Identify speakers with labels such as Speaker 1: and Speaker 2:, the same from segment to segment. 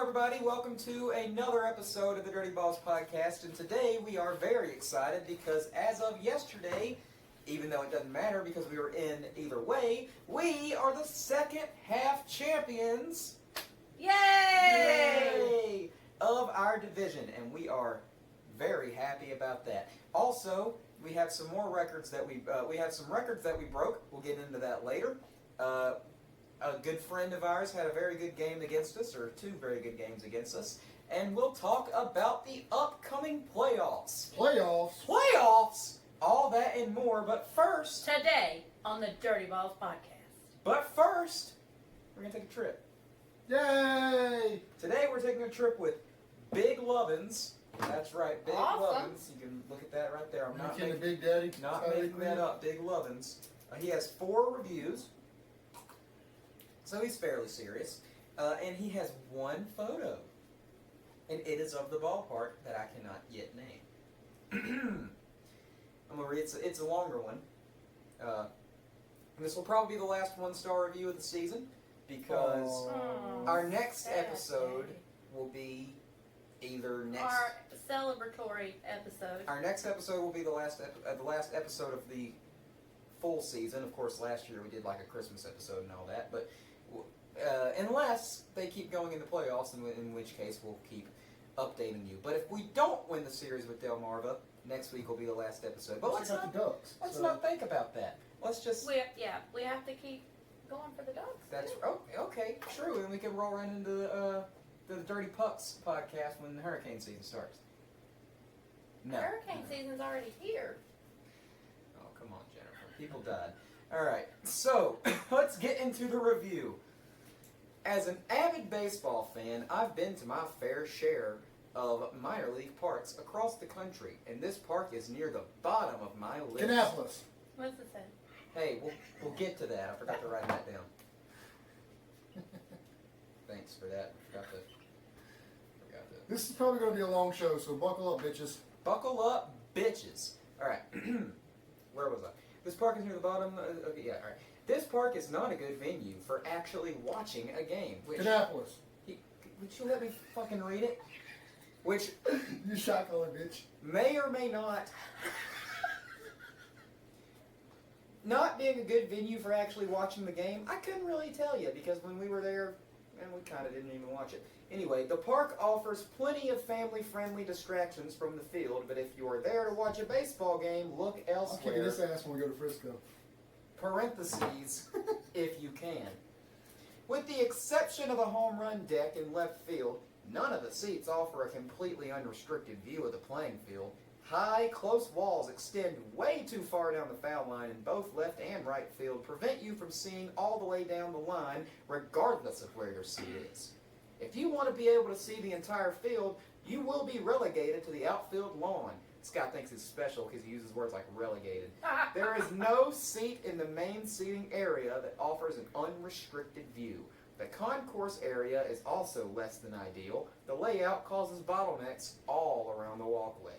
Speaker 1: everybody. Welcome to another episode of the Dirty Balls Podcast. And today we are very excited because as of yesterday, even though it doesn't matter because we were in either way, we are the second half champions.
Speaker 2: Yay!
Speaker 1: Yay! Of our division. And we are very happy about that. Also, we have some more records that we broke. We'll get into that later. A good friend of ours had a very good game against us, or two very good games against us, and we'll talk about the upcoming playoffs. Playoffs! All that and more, but first...
Speaker 2: Today on the Dirty Balls Podcast.
Speaker 1: But first, we're going to take a trip.
Speaker 3: Yay!
Speaker 1: Today we're taking a trip with Big Lovins. That's right, Big
Speaker 2: Awesome.
Speaker 1: Lovins. You can look at that right there. I'm not
Speaker 3: making Big Daddy.
Speaker 1: Not making that up. Big Lovins. He has 4 reviews. So he's fairly serious. And he has 1 photo. And it is of the ballpark that I cannot yet name. I'm going to read it's a longer one. This will probably be the last 1-star review of the season because our next episode will be either next...
Speaker 2: Our celebratory episode.
Speaker 1: Our next episode will be the last episode of the full season. Of course, last year we did like a Christmas episode and all that, but unless they keep going in the playoffs, in which case we'll keep updating you. But if we don't win the series with Delmarva, next week will be the last episode. But let's not think about that. Let's just...
Speaker 2: We have to keep going for the Ducks.
Speaker 1: That's okay, true, and we can roll right into the Dirty Pucks podcast when the hurricane season starts. No.
Speaker 2: Hurricane season's already here.
Speaker 1: Oh, come on, Jennifer. People died. Alright, so let's get into the review. As an avid baseball fan, I've been to my fair share of minor league parks across the country, and this park is near the bottom of my list.
Speaker 3: Kannapolis.
Speaker 2: What's it say?
Speaker 1: Hey, we'll get to that. I forgot to write that down. Thanks for that. I forgot to.
Speaker 3: This is probably going to be a long show, so buckle up, bitches.
Speaker 1: Buckle up, bitches. All right. Where was I? This park is near the bottom. Okay, yeah, all right. This park is not a good venue for actually watching a game.
Speaker 3: Kannapolis.
Speaker 1: Would you let me fucking read it? Which
Speaker 3: You shotgun, bitch.
Speaker 1: may or may not being a good venue for actually watching the game. I couldn't really tell you because when we were there, and we kind of didn't even watch it. Anyway, the park offers plenty of family-friendly distractions from the field, but if you are there to watch a baseball game, look
Speaker 3: I'll kick
Speaker 1: elsewhere.
Speaker 3: this ass when we go to Frisco.
Speaker 1: Parentheses, if you can. With the exception of a home run deck in left field, none of the seats offer a completely unrestricted view of the playing field. High, close walls extend way too far down the foul line in both left and right field, prevent you from seeing all the way down the line, regardless of where your seat is. If you want to be able to see the entire field, you will be relegated to the outfield lawn. Scott thinks it's special because he uses words like relegated. There is no seat in the main seating area that offers an unrestricted view. The concourse area is also less than ideal. The layout causes bottlenecks all around the walkway.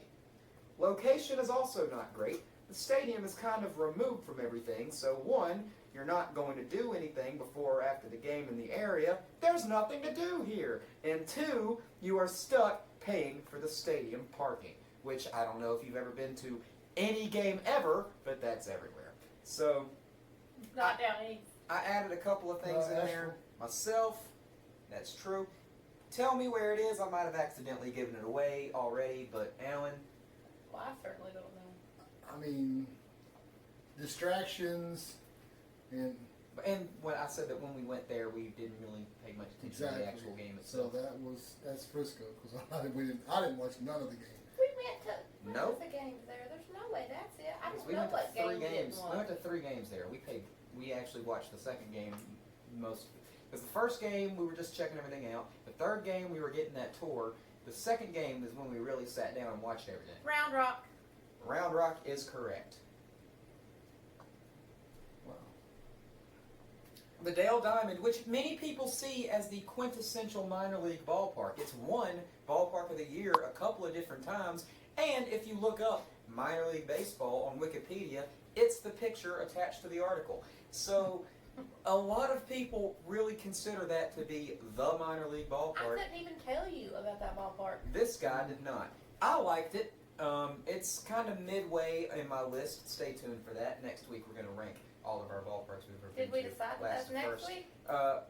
Speaker 1: Location is also not great. The stadium is kind of removed from everything, so 1, you're not going to do anything before or after the game in the area. There's nothing to do here. And 2, you are stuck paying for the stadium parking, which I don't know if you've ever been to any game ever, but that's everywhere. So
Speaker 2: Not down east.
Speaker 1: I added a couple of things in there myself. That's true. Tell me where it is. I might have accidentally given it away already, but Alan...
Speaker 2: Well, I certainly don't know.
Speaker 3: I mean, distractions and
Speaker 1: when I said that when we went there, we didn't really pay much attention to the actual game itself.
Speaker 3: So that's Frisco because I didn't watch none of the game.
Speaker 2: We went to
Speaker 1: Nope.
Speaker 2: the games there. There's no way that's it. I don't
Speaker 1: We
Speaker 2: know
Speaker 1: went to
Speaker 2: what
Speaker 1: 3
Speaker 2: game we
Speaker 1: games.
Speaker 2: did
Speaker 1: We
Speaker 2: watch.
Speaker 1: went to 3 games there. We actually watched the second game most. Because the first game we were just checking everything out. The third game we were getting that tour. The second game is when we really sat down and watched everything.
Speaker 2: Round Rock.
Speaker 1: Round Rock is correct.
Speaker 3: Wow.
Speaker 1: The Dale Diamond, which many people see as the quintessential minor league ballpark. It's won Ballpark of the Year a couple of different times, and if you look up minor league baseball on Wikipedia, it's the picture attached to the article. So A lot of people really consider that to be the minor league
Speaker 2: I
Speaker 1: ballpark.
Speaker 2: couldn't even tell you about that ballpark.
Speaker 1: This guy did not. I liked it. It's kind of midway in my list. Stay tuned for that. Next week we're going to rank all of our ballparks we've ever been
Speaker 2: Did we
Speaker 1: to.
Speaker 2: decide that
Speaker 1: Last
Speaker 2: that's
Speaker 1: to
Speaker 2: next
Speaker 1: first.
Speaker 2: week?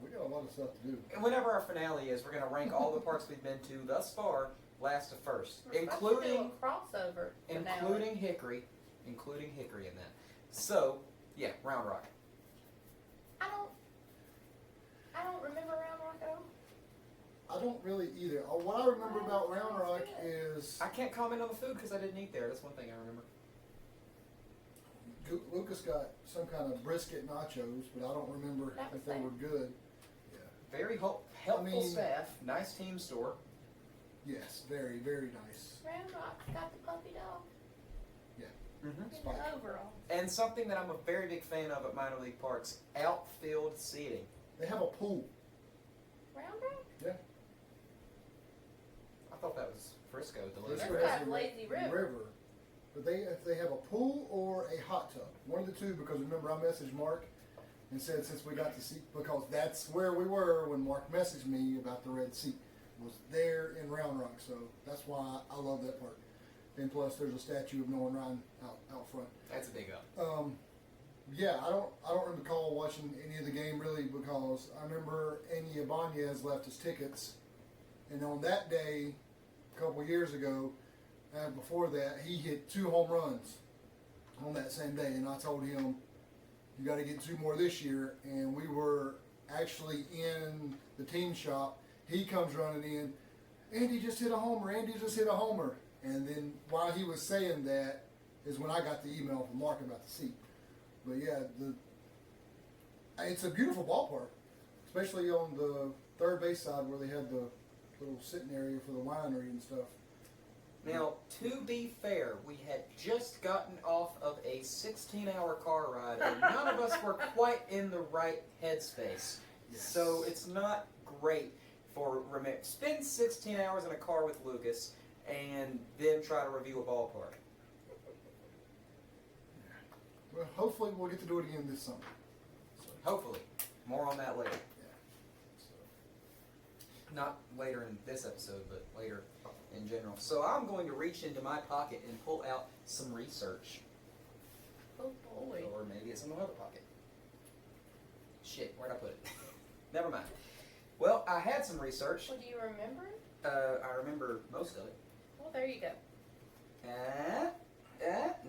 Speaker 3: We got a lot of stuff to do.
Speaker 1: Whenever our finale is, we're going to rank all the parks we've been to thus far, last to first,
Speaker 2: We're supposed to do
Speaker 1: including
Speaker 2: a crossover finale.
Speaker 1: including Hickory in that. So, yeah, Round Rock.
Speaker 2: I don't remember Round Rock at all.
Speaker 3: I don't really either. What I remember about Round Rock is
Speaker 1: I can't comment on the food because I didn't eat there. That's one thing I remember.
Speaker 3: Lucas got some kind of brisket nachos, but I don't remember
Speaker 2: That was
Speaker 3: if they
Speaker 2: there.
Speaker 3: were good.
Speaker 1: Very helpful
Speaker 3: I mean-
Speaker 1: staff. Nice team store.
Speaker 3: Yes, very, very nice.
Speaker 2: Round Rock's got the puppy dog
Speaker 1: Mm-hmm.
Speaker 2: in
Speaker 3: Spike.
Speaker 2: the overall.
Speaker 1: And something that I'm a very big fan of at minor league parks: outfield seating.
Speaker 3: They have a pool.
Speaker 2: Round Rock?
Speaker 1: I thought that was Frisco. The
Speaker 3: This
Speaker 2: That's
Speaker 1: Lazy
Speaker 3: one has
Speaker 2: got
Speaker 3: a
Speaker 2: Lazy River.
Speaker 3: But if they have a pool or a hot tub, one of the two. Because remember, I messaged Mark and said since we got to see, because that's where we were when Mark messaged me about the red seat, was there in Round Rock. So that's why I love that park. And plus, there's a statue of Nolan Ryan out front.
Speaker 1: That's a big up.
Speaker 3: Yeah, I don't recall watching any of the game really because I remember Andy Ibanez left his tickets, and on that day, a couple of years ago, before that, he hit 2 home runs on that same day, and I told him, "You got to get 2 more this year." And we were actually in the team shop. He comes running in, "Andy just hit a homer. Andy just hit a homer." And then while he was saying that, is when I got the email from Mark about the seat. But yeah, it's a beautiful ballpark, especially on the third base side where they had the little sitting area for the winery and stuff.
Speaker 1: Now, to be fair, we had just gotten off of a 16-hour car ride, and none of us were quite in the right headspace.
Speaker 3: Yes.
Speaker 1: So it's not great for spend 16 hours in a car with Lucas and then try to review a ballpark.
Speaker 3: Well, hopefully we'll get to do it again this summer. So,
Speaker 1: Hopefully. More on that later.
Speaker 3: yeah. So,
Speaker 1: Not later in this episode, but later in general. So I'm going to reach into my pocket and pull out some research.
Speaker 2: Oh boy.
Speaker 1: Or maybe it's in my other pocket. Shit, where'd I put it? Never mind. Well, I had some research.
Speaker 2: Well, do you remember it?
Speaker 1: I remember most of it.
Speaker 2: Well, there you go.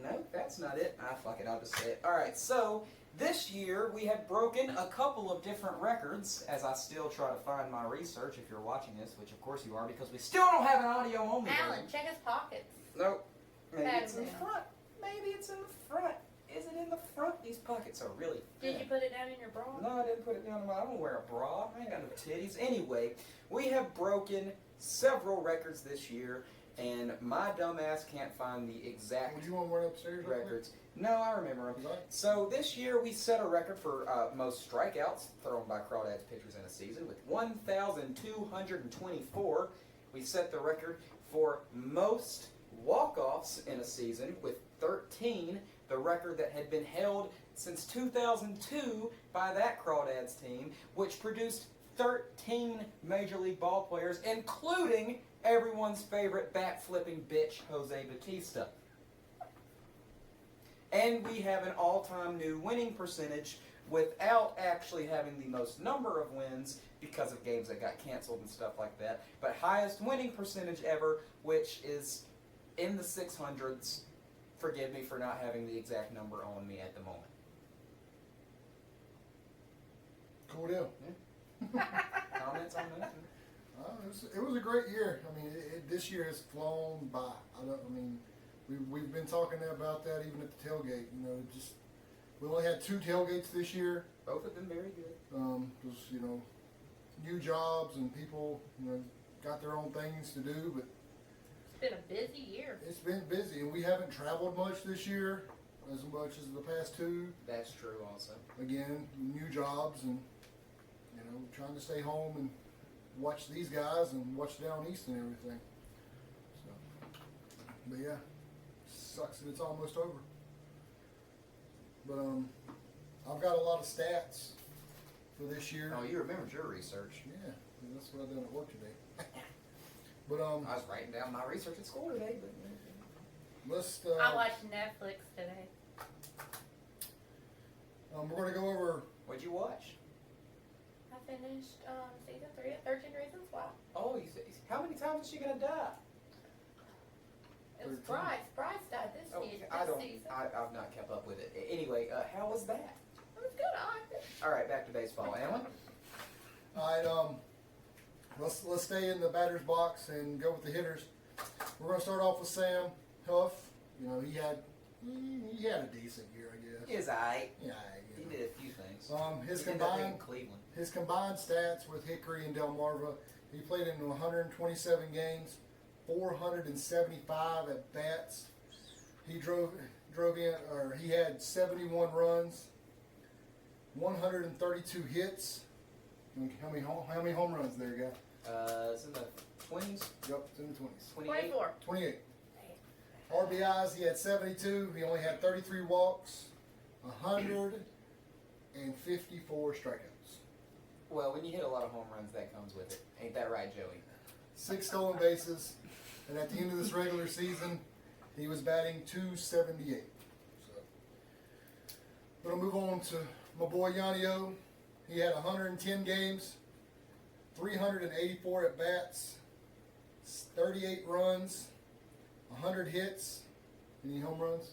Speaker 1: No, that's not it. Fuck it, I'll just say it. Alright, so this year we had broken a couple of different records as I still try to find my research if you're watching this, which of course you are because we still don't have an audio only
Speaker 2: Alan,
Speaker 1: version.
Speaker 2: check his pockets.
Speaker 1: Nope. Maybe
Speaker 2: Pat
Speaker 1: it's in
Speaker 2: him
Speaker 1: the
Speaker 2: down.
Speaker 1: front. Maybe it's in the front. Is it in the front? These pockets are really
Speaker 2: Did
Speaker 1: thin.
Speaker 2: you put it down in your bra?
Speaker 1: No, I didn't put it down in my. I don't wear a bra. I ain't got no titties. Anyway, we have broken several records this year, and my dumb ass can't find the exact
Speaker 3: would you want to run upstairs? real quick?
Speaker 1: records. No, I remember them.
Speaker 3: 'Cause
Speaker 1: So this year we set a record for most strikeouts thrown by Crawdads pitchers in a season with 1,224. We set the record for most walk-offs in a season with 13, the record that had been held since 2002 by that Crawdads team, which produced 13 Major League ball players, including everyone's favorite bat-flipping bitch, Jose Bautista. And we have an all-time new winning percentage without actually having the most number of wins because of games that got canceled and stuff like that, but highest winning percentage ever, which is in the 600s. Forgive me for not having the exact number on me at the moment.
Speaker 3: Cool deal.
Speaker 1: Comments on that?
Speaker 3: It was a great year. I mean, this year has flown by. We've been talking about that even at the tailgate. You know, we only had 2 tailgates this year.
Speaker 1: Both of them very good.
Speaker 3: Just new jobs and people got their own things to do, but
Speaker 2: It's been a busy year.
Speaker 3: it's been busy, and we haven't traveled much this year, as much as the past 2.
Speaker 1: That's true also.
Speaker 3: Again, new jobs and trying to stay home and watch these guys and watch down east and everything. So, but yeah, sucks that it's almost over. But I've got a lot of stats for this year.
Speaker 1: Oh, you remembered your research.
Speaker 3: Yeah, that's what I done at work today. But
Speaker 1: I was writing down my research at school today, but
Speaker 3: let's.
Speaker 2: I watched Netflix today.
Speaker 3: We're going to go over.
Speaker 1: what'd you watch?
Speaker 2: I finished season 3 of 13 Reasons Why.
Speaker 1: Oh, how many times is she gonna die?
Speaker 2: It was
Speaker 3: 13.
Speaker 2: Bryce. Bryce died this season.
Speaker 1: I've not kept up with it. Anyway, how was that?
Speaker 2: It was good. I liked it.
Speaker 1: All right, back to baseball. Alan?
Speaker 3: All right. Let's stay in the batter's box and go with the hitters. We're going to start off with Sam Huff. You know, he had a decent year, I guess.
Speaker 1: He was aight.
Speaker 3: Yeah.
Speaker 1: He did a few things.
Speaker 3: His
Speaker 1: He ended up being
Speaker 3: combined
Speaker 1: Cleveland.
Speaker 3: his combined stats with Hickory and Delmarva, he played in 127 games, 475 at bats. He drove in, or he had 71 runs, 132 hits. How many home runs there, guy?
Speaker 1: It's in the 20s,
Speaker 3: Yep, it's in the 20s.
Speaker 1: 28.
Speaker 2: 24.
Speaker 3: 28. RBIs, he had 72. He only had 33 walks, 154 strikeouts.
Speaker 1: Well, when you hit a lot of home runs, that comes with it. Ain't that right, Joey?
Speaker 3: 6 stolen bases. And at the end of this regular season, he was batting .278. So, we'll move on to my boy Yanio. He had 110 games, 384 at bats, 38 runs, 100 hits. Any home runs?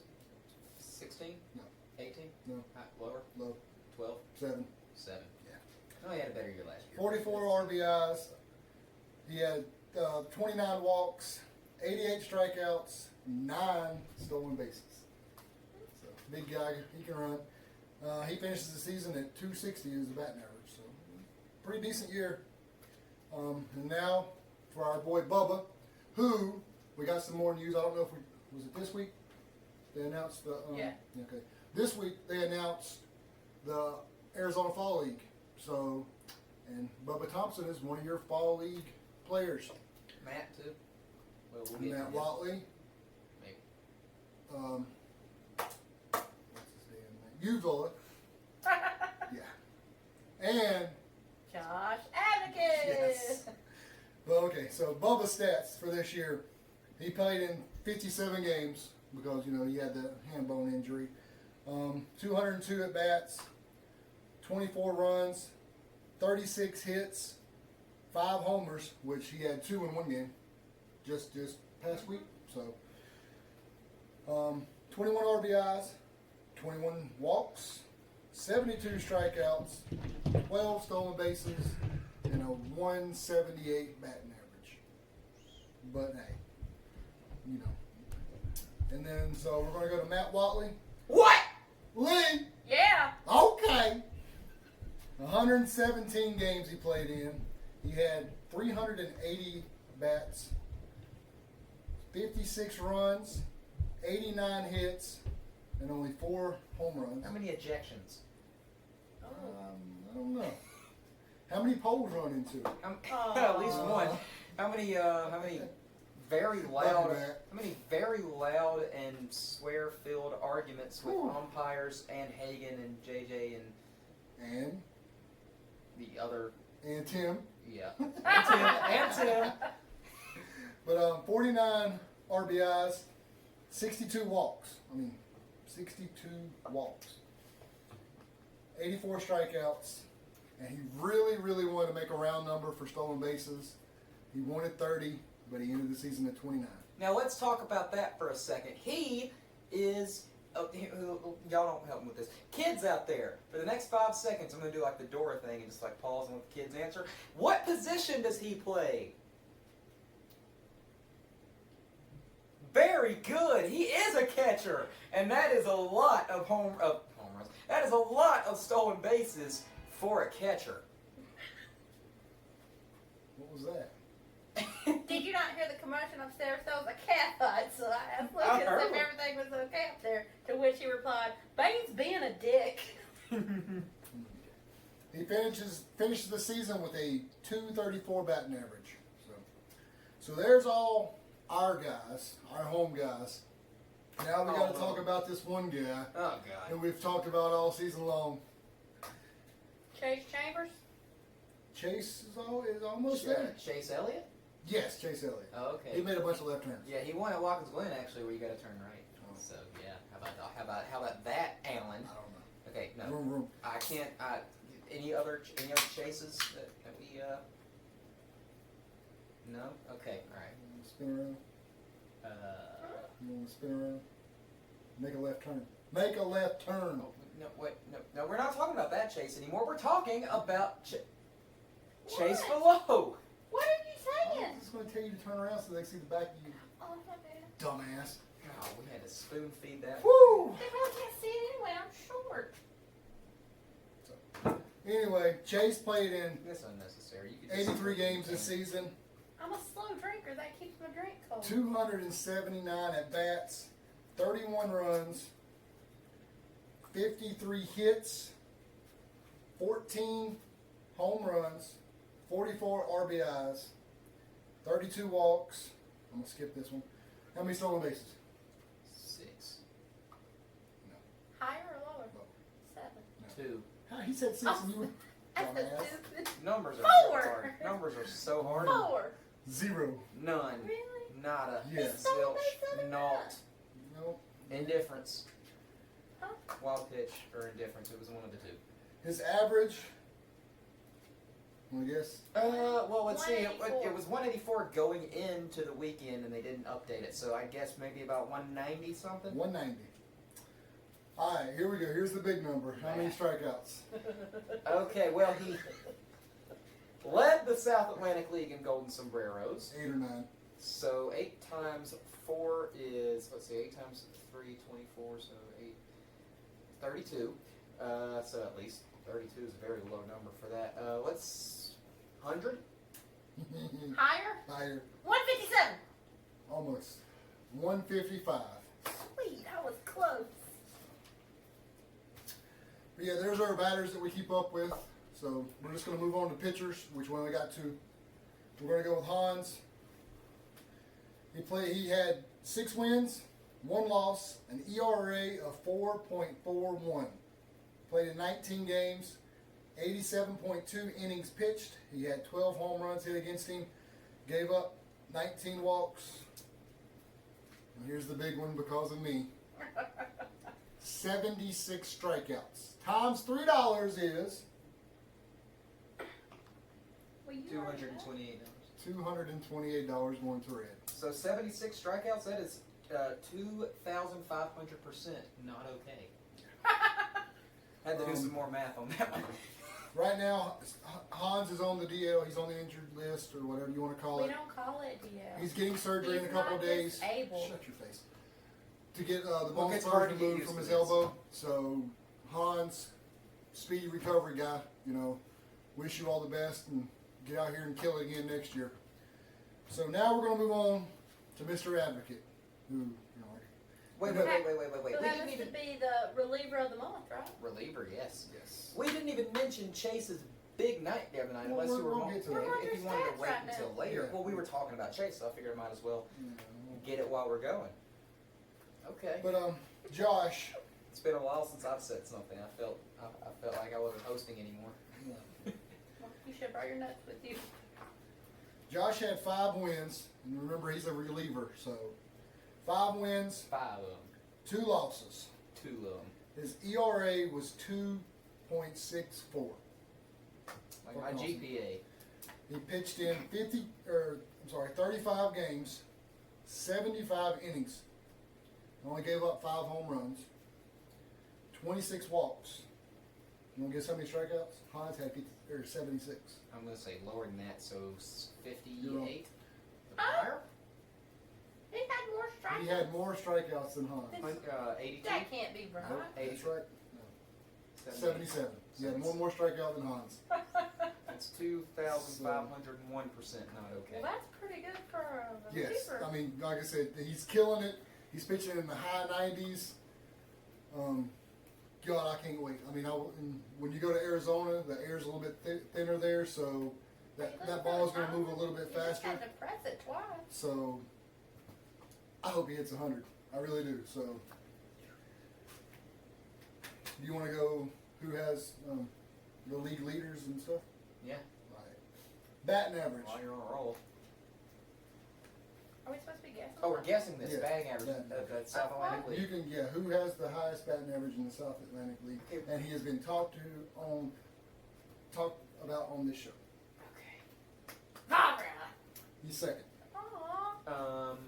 Speaker 1: 16?
Speaker 3: No.
Speaker 1: 18?
Speaker 3: No.
Speaker 1: Lower?
Speaker 3: Low.
Speaker 1: 12?
Speaker 3: 7.
Speaker 1: 7.
Speaker 3: Yeah.
Speaker 1: No, he had a better year last year.
Speaker 3: 44 RBIs. He had 29 walks, 88 strikeouts, 9 stolen bases. So, big guy, he can run. He finishes the season at .260 as the batting average. So, pretty decent year. And now for our boy Bubba, who we got some more news. I don't know if was it this week? They announced the
Speaker 2: Yeah.
Speaker 3: Okay. This week they announced the Arizona Fall League. So, and Bubba Thompson is one of your Fall League players.
Speaker 1: Matt, too? Well, we'll get
Speaker 3: Matt
Speaker 1: to him.
Speaker 3: Watley.
Speaker 1: Maybe.
Speaker 3: What's his damn name? Uvilla. Yeah. And
Speaker 2: Josh Advocate.
Speaker 3: yes. Well, okay, so Bubba's stats for this year, he played in 57 games because, you know, he had the hand bone injury. 202 at bats, 24 runs, 36 hits, 5 homers, which he had 2 in one game, just past week. So, 21 RBIs, 21 walks, 72 strikeouts, 12 stolen bases, and a 178 batting average. But hey, you know. And then so we're going to go to Matt Watley.
Speaker 1: What?
Speaker 3: Lee.
Speaker 2: Yeah.
Speaker 3: Okay. 117 games he played in. He had 380 bats, 56 runs, 89 hits, and only 4 home runs.
Speaker 1: How many ejections?
Speaker 2: Oh.
Speaker 3: I don't know. How many poles run into?
Speaker 1: At least one. How many very loud,
Speaker 3: Back.
Speaker 1: how many very loud and swear-filled arguments with
Speaker 3: Whew.
Speaker 1: umpires and Hagen and JJ and the other,
Speaker 3: And Tim.
Speaker 1: yeah, and Tim.
Speaker 3: But 49 RBIs, 62 walks. 62 walks. 84 strikeouts. And he really, really wanted to make a round number for stolen bases. He wanted 30, but he ended the season at 29.
Speaker 1: Now let's talk about that for a second. He is, y'all don't help me with this. Kids out there, for the next 5 seconds, I'm going to do like the Dora thing and just like pause and let the kids answer. What position does he play? Very good. He is a catcher, and that is a lot of home runs. That is a lot of stolen bases for a catcher.
Speaker 3: What was that?
Speaker 2: Did you not hear the commotion upstairs? There was a cat fight, so I asked
Speaker 1: I
Speaker 2: Lucas
Speaker 1: heard
Speaker 2: if
Speaker 1: him.
Speaker 2: everything was okay up there. To which he replied, "Bane's being a dick."
Speaker 3: He finishes the season with a 234 batting average. So there's all our guys, our home guys. Now we got to talk about this one guy
Speaker 1: Oh
Speaker 3: who
Speaker 1: God.
Speaker 3: we've talked about all season long.
Speaker 2: Chase Chambers.
Speaker 3: Chase is almost there.
Speaker 1: Chase Elliott?
Speaker 3: Yes, Chase Elliott.
Speaker 1: Oh,
Speaker 3: He
Speaker 1: okay.
Speaker 3: made a bunch of left turns.
Speaker 1: Yeah, he won at Watkins Glen actually, where you got to turn right.
Speaker 3: Oh.
Speaker 1: So yeah, how about that, Alan?
Speaker 3: I don't know.
Speaker 1: Okay, no,
Speaker 3: Vroom, vroom.
Speaker 1: I can't. Any other chases that we? No. Okay. All right.
Speaker 3: You want to spin around? You want to spin around? Make a left turn. Make a left turn.
Speaker 1: No, wait, no, we're not talking about that chase anymore. We're talking about Chase
Speaker 2: What?
Speaker 1: below.
Speaker 2: What are you saying?
Speaker 3: I'm just going to tell you to turn around so they can see the back of you,
Speaker 2: Oh, my bad.
Speaker 3: dumbass.
Speaker 1: God, we had to spoon feed that.
Speaker 3: Woo!
Speaker 2: They probably can't see it anyway. I'm short.
Speaker 3: Anyway, Chase played in
Speaker 1: That's unnecessary. You could just
Speaker 3: 83 games this season,
Speaker 2: I'm a slow drinker. That keeps my drink cold.
Speaker 3: 279 at bats, 31 runs, 53 hits, 14 home runs, 44 RBIs, 32 walks. I'm going to skip this one. How many stolen bases?
Speaker 1: 6,
Speaker 2: Higher or lower?
Speaker 3: Lower.
Speaker 2: 7.
Speaker 1: 2.
Speaker 3: He said 6 and you were
Speaker 2: That's
Speaker 3: dumbass.
Speaker 2: a stupid.
Speaker 1: Numbers are so
Speaker 2: 4.
Speaker 1: hard. Numbers are so hard.
Speaker 2: 4.
Speaker 3: 0.
Speaker 1: None.
Speaker 2: Really?
Speaker 1: Nada.
Speaker 3: Yes.
Speaker 1: Zilch. Naught.
Speaker 3: No.
Speaker 1: Indifference.
Speaker 2: Huh?
Speaker 1: Wild pitch or indifference. It was one of the two.
Speaker 3: His average, I guess,
Speaker 1: Well, let's see. It
Speaker 2: 184.
Speaker 1: was 184 going into the weekend, and they didn't update it. So I guess maybe about 190 something.
Speaker 3: 190. All right, here we go. Here's the big number. How many strikeouts?
Speaker 1: Okay, well, he led the South Atlantic League in Golden Sombreros.
Speaker 3: 8 or 9.
Speaker 1: So 8 times 4 is, let's see, 8 times 3, 24, so 8, 32. So at least 32 is a very low number for that. Let's, 100?
Speaker 2: Higher?
Speaker 3: Higher.
Speaker 2: 157.
Speaker 3: Almost. 155.
Speaker 2: Sweet. I was close.
Speaker 3: But yeah, there's our batters that we keep up with. So we're just going to move on to pitchers, which we only got 2. We're going to go with Hans. He had 6 wins, 1 loss, an ERA of 4.41. Played in 19 games, 87.2 innings pitched. He had 12 home runs hit against him, gave up 19 walks. And here's the big one because of me. 76 strikeouts. Times $3 is
Speaker 2: Well, you already know.
Speaker 1: $228.
Speaker 3: $228 going to red.
Speaker 1: So 76 strikeouts, that is 2,500% not okay. Had to do some more math on that one.
Speaker 3: Right now, Hans is on the DL. He's on the injured list or whatever you want to call
Speaker 2: We
Speaker 3: it.
Speaker 2: don't call it DL.
Speaker 3: He's getting surgery in a
Speaker 2: He's
Speaker 3: couple
Speaker 2: not
Speaker 3: of days.
Speaker 2: disabled.
Speaker 3: Shut your face. To get the
Speaker 1: Look,
Speaker 3: bone
Speaker 1: it's
Speaker 3: spurs
Speaker 1: hard to get
Speaker 3: removed
Speaker 1: used
Speaker 3: from
Speaker 1: to
Speaker 3: his
Speaker 1: this.
Speaker 3: elbow. So Hans, speedy recovery guy. You know, wish you all the best and get out here and kill it again next year. So now we're going to move on to Mr. Advocate, who
Speaker 1: Wait.
Speaker 2: Who
Speaker 1: We
Speaker 2: happens
Speaker 1: didn't
Speaker 2: to
Speaker 1: even
Speaker 2: be the reliever of the month, right?
Speaker 1: reliever, yes.
Speaker 3: yes.
Speaker 1: We didn't even mention Chase's big night the other night,
Speaker 3: Well,
Speaker 1: unless you were
Speaker 3: we'll get to
Speaker 2: it.
Speaker 1: if you wanted to
Speaker 2: We're
Speaker 1: wait
Speaker 2: on your
Speaker 1: until
Speaker 2: stats
Speaker 1: later.
Speaker 3: right now.
Speaker 1: Well, we were talking about Chase, so I figured I might as well
Speaker 3: Yeah.
Speaker 1: get it while we're going. Okay.
Speaker 3: But Josh.
Speaker 1: It's been a while since I've said something. I felt like I wasn't hosting anymore.
Speaker 2: Well, you should have brought your notes with you.
Speaker 3: Josh had 5 wins, and remember he's a reliever, so 5 wins,
Speaker 1: 5 of them.
Speaker 3: 2 losses.
Speaker 1: 2 of them.
Speaker 3: His ERA was 2.64.
Speaker 1: Like my GPA.
Speaker 3: He pitched in 35 games, 75 innings. Only gave up 5 home runs, 26 walks. You want to guess how many strikeouts? Hans had 76.
Speaker 1: I'm going to say lower than that, so
Speaker 3: You're wrong.
Speaker 1: 58.
Speaker 2: Oh. He had more strikes.
Speaker 3: He had more strikeouts than Hans.
Speaker 1: 82.
Speaker 2: That can't be right.
Speaker 1: 82.
Speaker 3: That's right. 77. He had one more strikeout than Hans.
Speaker 1: That's 2,501% not okay.
Speaker 2: Well, that's pretty good for a
Speaker 3: Yes,
Speaker 2: reliever.
Speaker 3: I mean, like I said, he's killing it. He's pitching in the high 90s. God, I can't wait. I mean, when you go to Arizona, the air's a little bit thinner there, so that ball is going to move a little bit
Speaker 2: You just
Speaker 3: faster.
Speaker 2: had to press it twice.
Speaker 3: So I hope he hits 100. I really do. So do you want to go? Who has the league leaders and stuff?
Speaker 1: Yeah.
Speaker 3: Right. Batting average.
Speaker 1: While you're on a roll.
Speaker 2: Are we supposed to be guessing?
Speaker 1: Oh, we're guessing this
Speaker 3: Yeah.
Speaker 1: batting average
Speaker 3: Batting
Speaker 1: of the South Atlantic
Speaker 3: You
Speaker 1: League.
Speaker 3: can who has the highest batting average in the South Atlantic League,
Speaker 1: Okay.
Speaker 3: and he has been talked about on this show.
Speaker 1: Okay.
Speaker 2: Barbara.
Speaker 3: He's second.
Speaker 2: Aww.
Speaker 1: Well,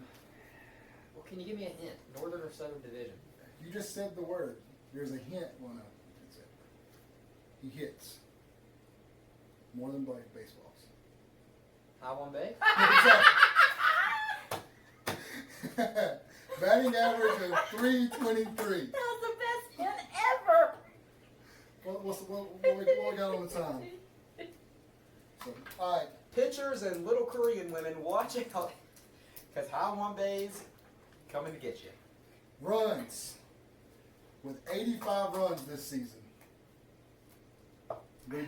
Speaker 1: can you give me a hint? Northern or Southern Division?
Speaker 3: You just said the word. There's a hint. Well, no, that's it. He hits more than baseballs.
Speaker 1: High one bay?
Speaker 3: Batting average of 323.
Speaker 2: That was the best hint ever.
Speaker 3: What we got on the time? So, all right.
Speaker 1: Pitchers and little Korean women, watch out. Because high one bays coming to get you.
Speaker 3: Runs with 85 runs this season. Give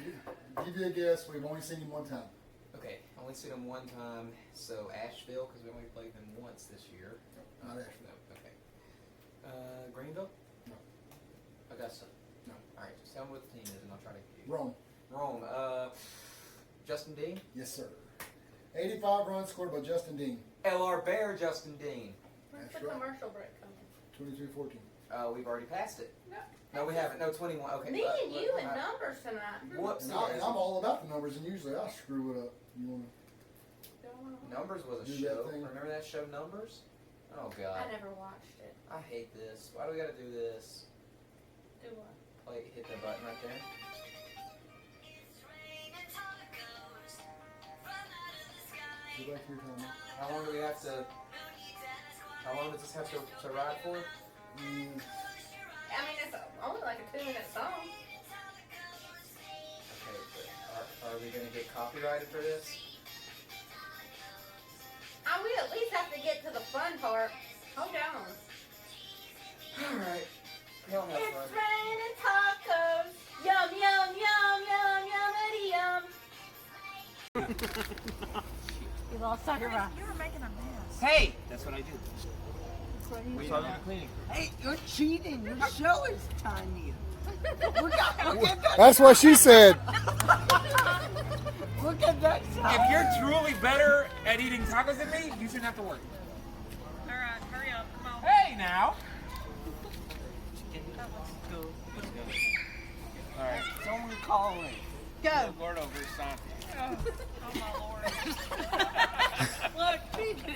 Speaker 3: you a guess. We've only seen him one time.
Speaker 1: Okay, only seen them one time. So Asheville, because we only played them once this year.
Speaker 3: No, not Asheville.
Speaker 1: No, okay. Greenville?
Speaker 3: No.
Speaker 1: Augusta?
Speaker 3: No.
Speaker 1: All right, just tell me what the team is, and I'll try to get you.
Speaker 3: Rome.
Speaker 1: Rome. Justin Dean?
Speaker 3: Yes, sir. 85 runs scored by Justin Dean.
Speaker 1: LR Bear Justin Dean.
Speaker 2: When's
Speaker 3: That's
Speaker 2: the
Speaker 3: right.
Speaker 2: commercial break coming?
Speaker 3: 23-14.
Speaker 1: We've already passed it.
Speaker 2: No.
Speaker 1: No, we haven't. No, 21. Okay.
Speaker 2: Me and you and numbers tonight.
Speaker 1: Whoops.
Speaker 3: And I'm all about the numbers, and usually I screw it up. You want
Speaker 1: Numbers was a
Speaker 3: Do
Speaker 1: show.
Speaker 3: that thing.
Speaker 1: Remember that show, Numbers? Oh, God.
Speaker 2: I never watched it.
Speaker 1: I hate this. Why do we got to do this?
Speaker 2: Do what?
Speaker 1: Hit that button right there.
Speaker 3: to go back to your time?
Speaker 1: How long do we have to? How long does this have to ride for?
Speaker 2: I mean, it's only like a 2-minute song.
Speaker 1: Okay, but are we going to get copyrighted for this?
Speaker 2: We at least have to get to the fun part. Hold on.
Speaker 1: All right. Y'all have
Speaker 2: It's
Speaker 1: fun.
Speaker 2: raining tacos. Yum, yum, yum, yum, yummity, yum. You lost on your rock.
Speaker 4: You were making a mess.
Speaker 5: Hey! That's what I do.
Speaker 4: That's what
Speaker 5: We
Speaker 4: he
Speaker 5: are
Speaker 4: did.
Speaker 5: the cleaning.
Speaker 4: Hey, you're cheating. Your show is tiny. Look at that.
Speaker 3: That's what she said.
Speaker 4: Look at that
Speaker 5: If
Speaker 4: side.
Speaker 5: you're truly better at eating tacos than me, you shouldn't have to work.
Speaker 4: All right, hurry up. Come on.
Speaker 5: Hey, now!
Speaker 4: Let's go.
Speaker 5: All right.
Speaker 4: Someone call it. Go.
Speaker 5: Gordo versus Santi.
Speaker 4: Oh my lord. Look,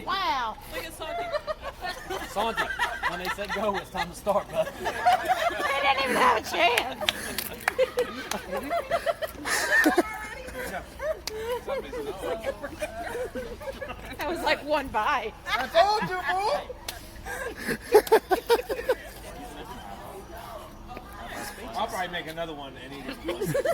Speaker 2: Wow.
Speaker 4: look at Santi.
Speaker 6: Santi, when they said go, it's time to start, bud.
Speaker 2: They didn't even have a chance. That was like one bite.
Speaker 3: I told you, boy.
Speaker 5: I'll probably make another one and eat it.
Speaker 4: No, because it'll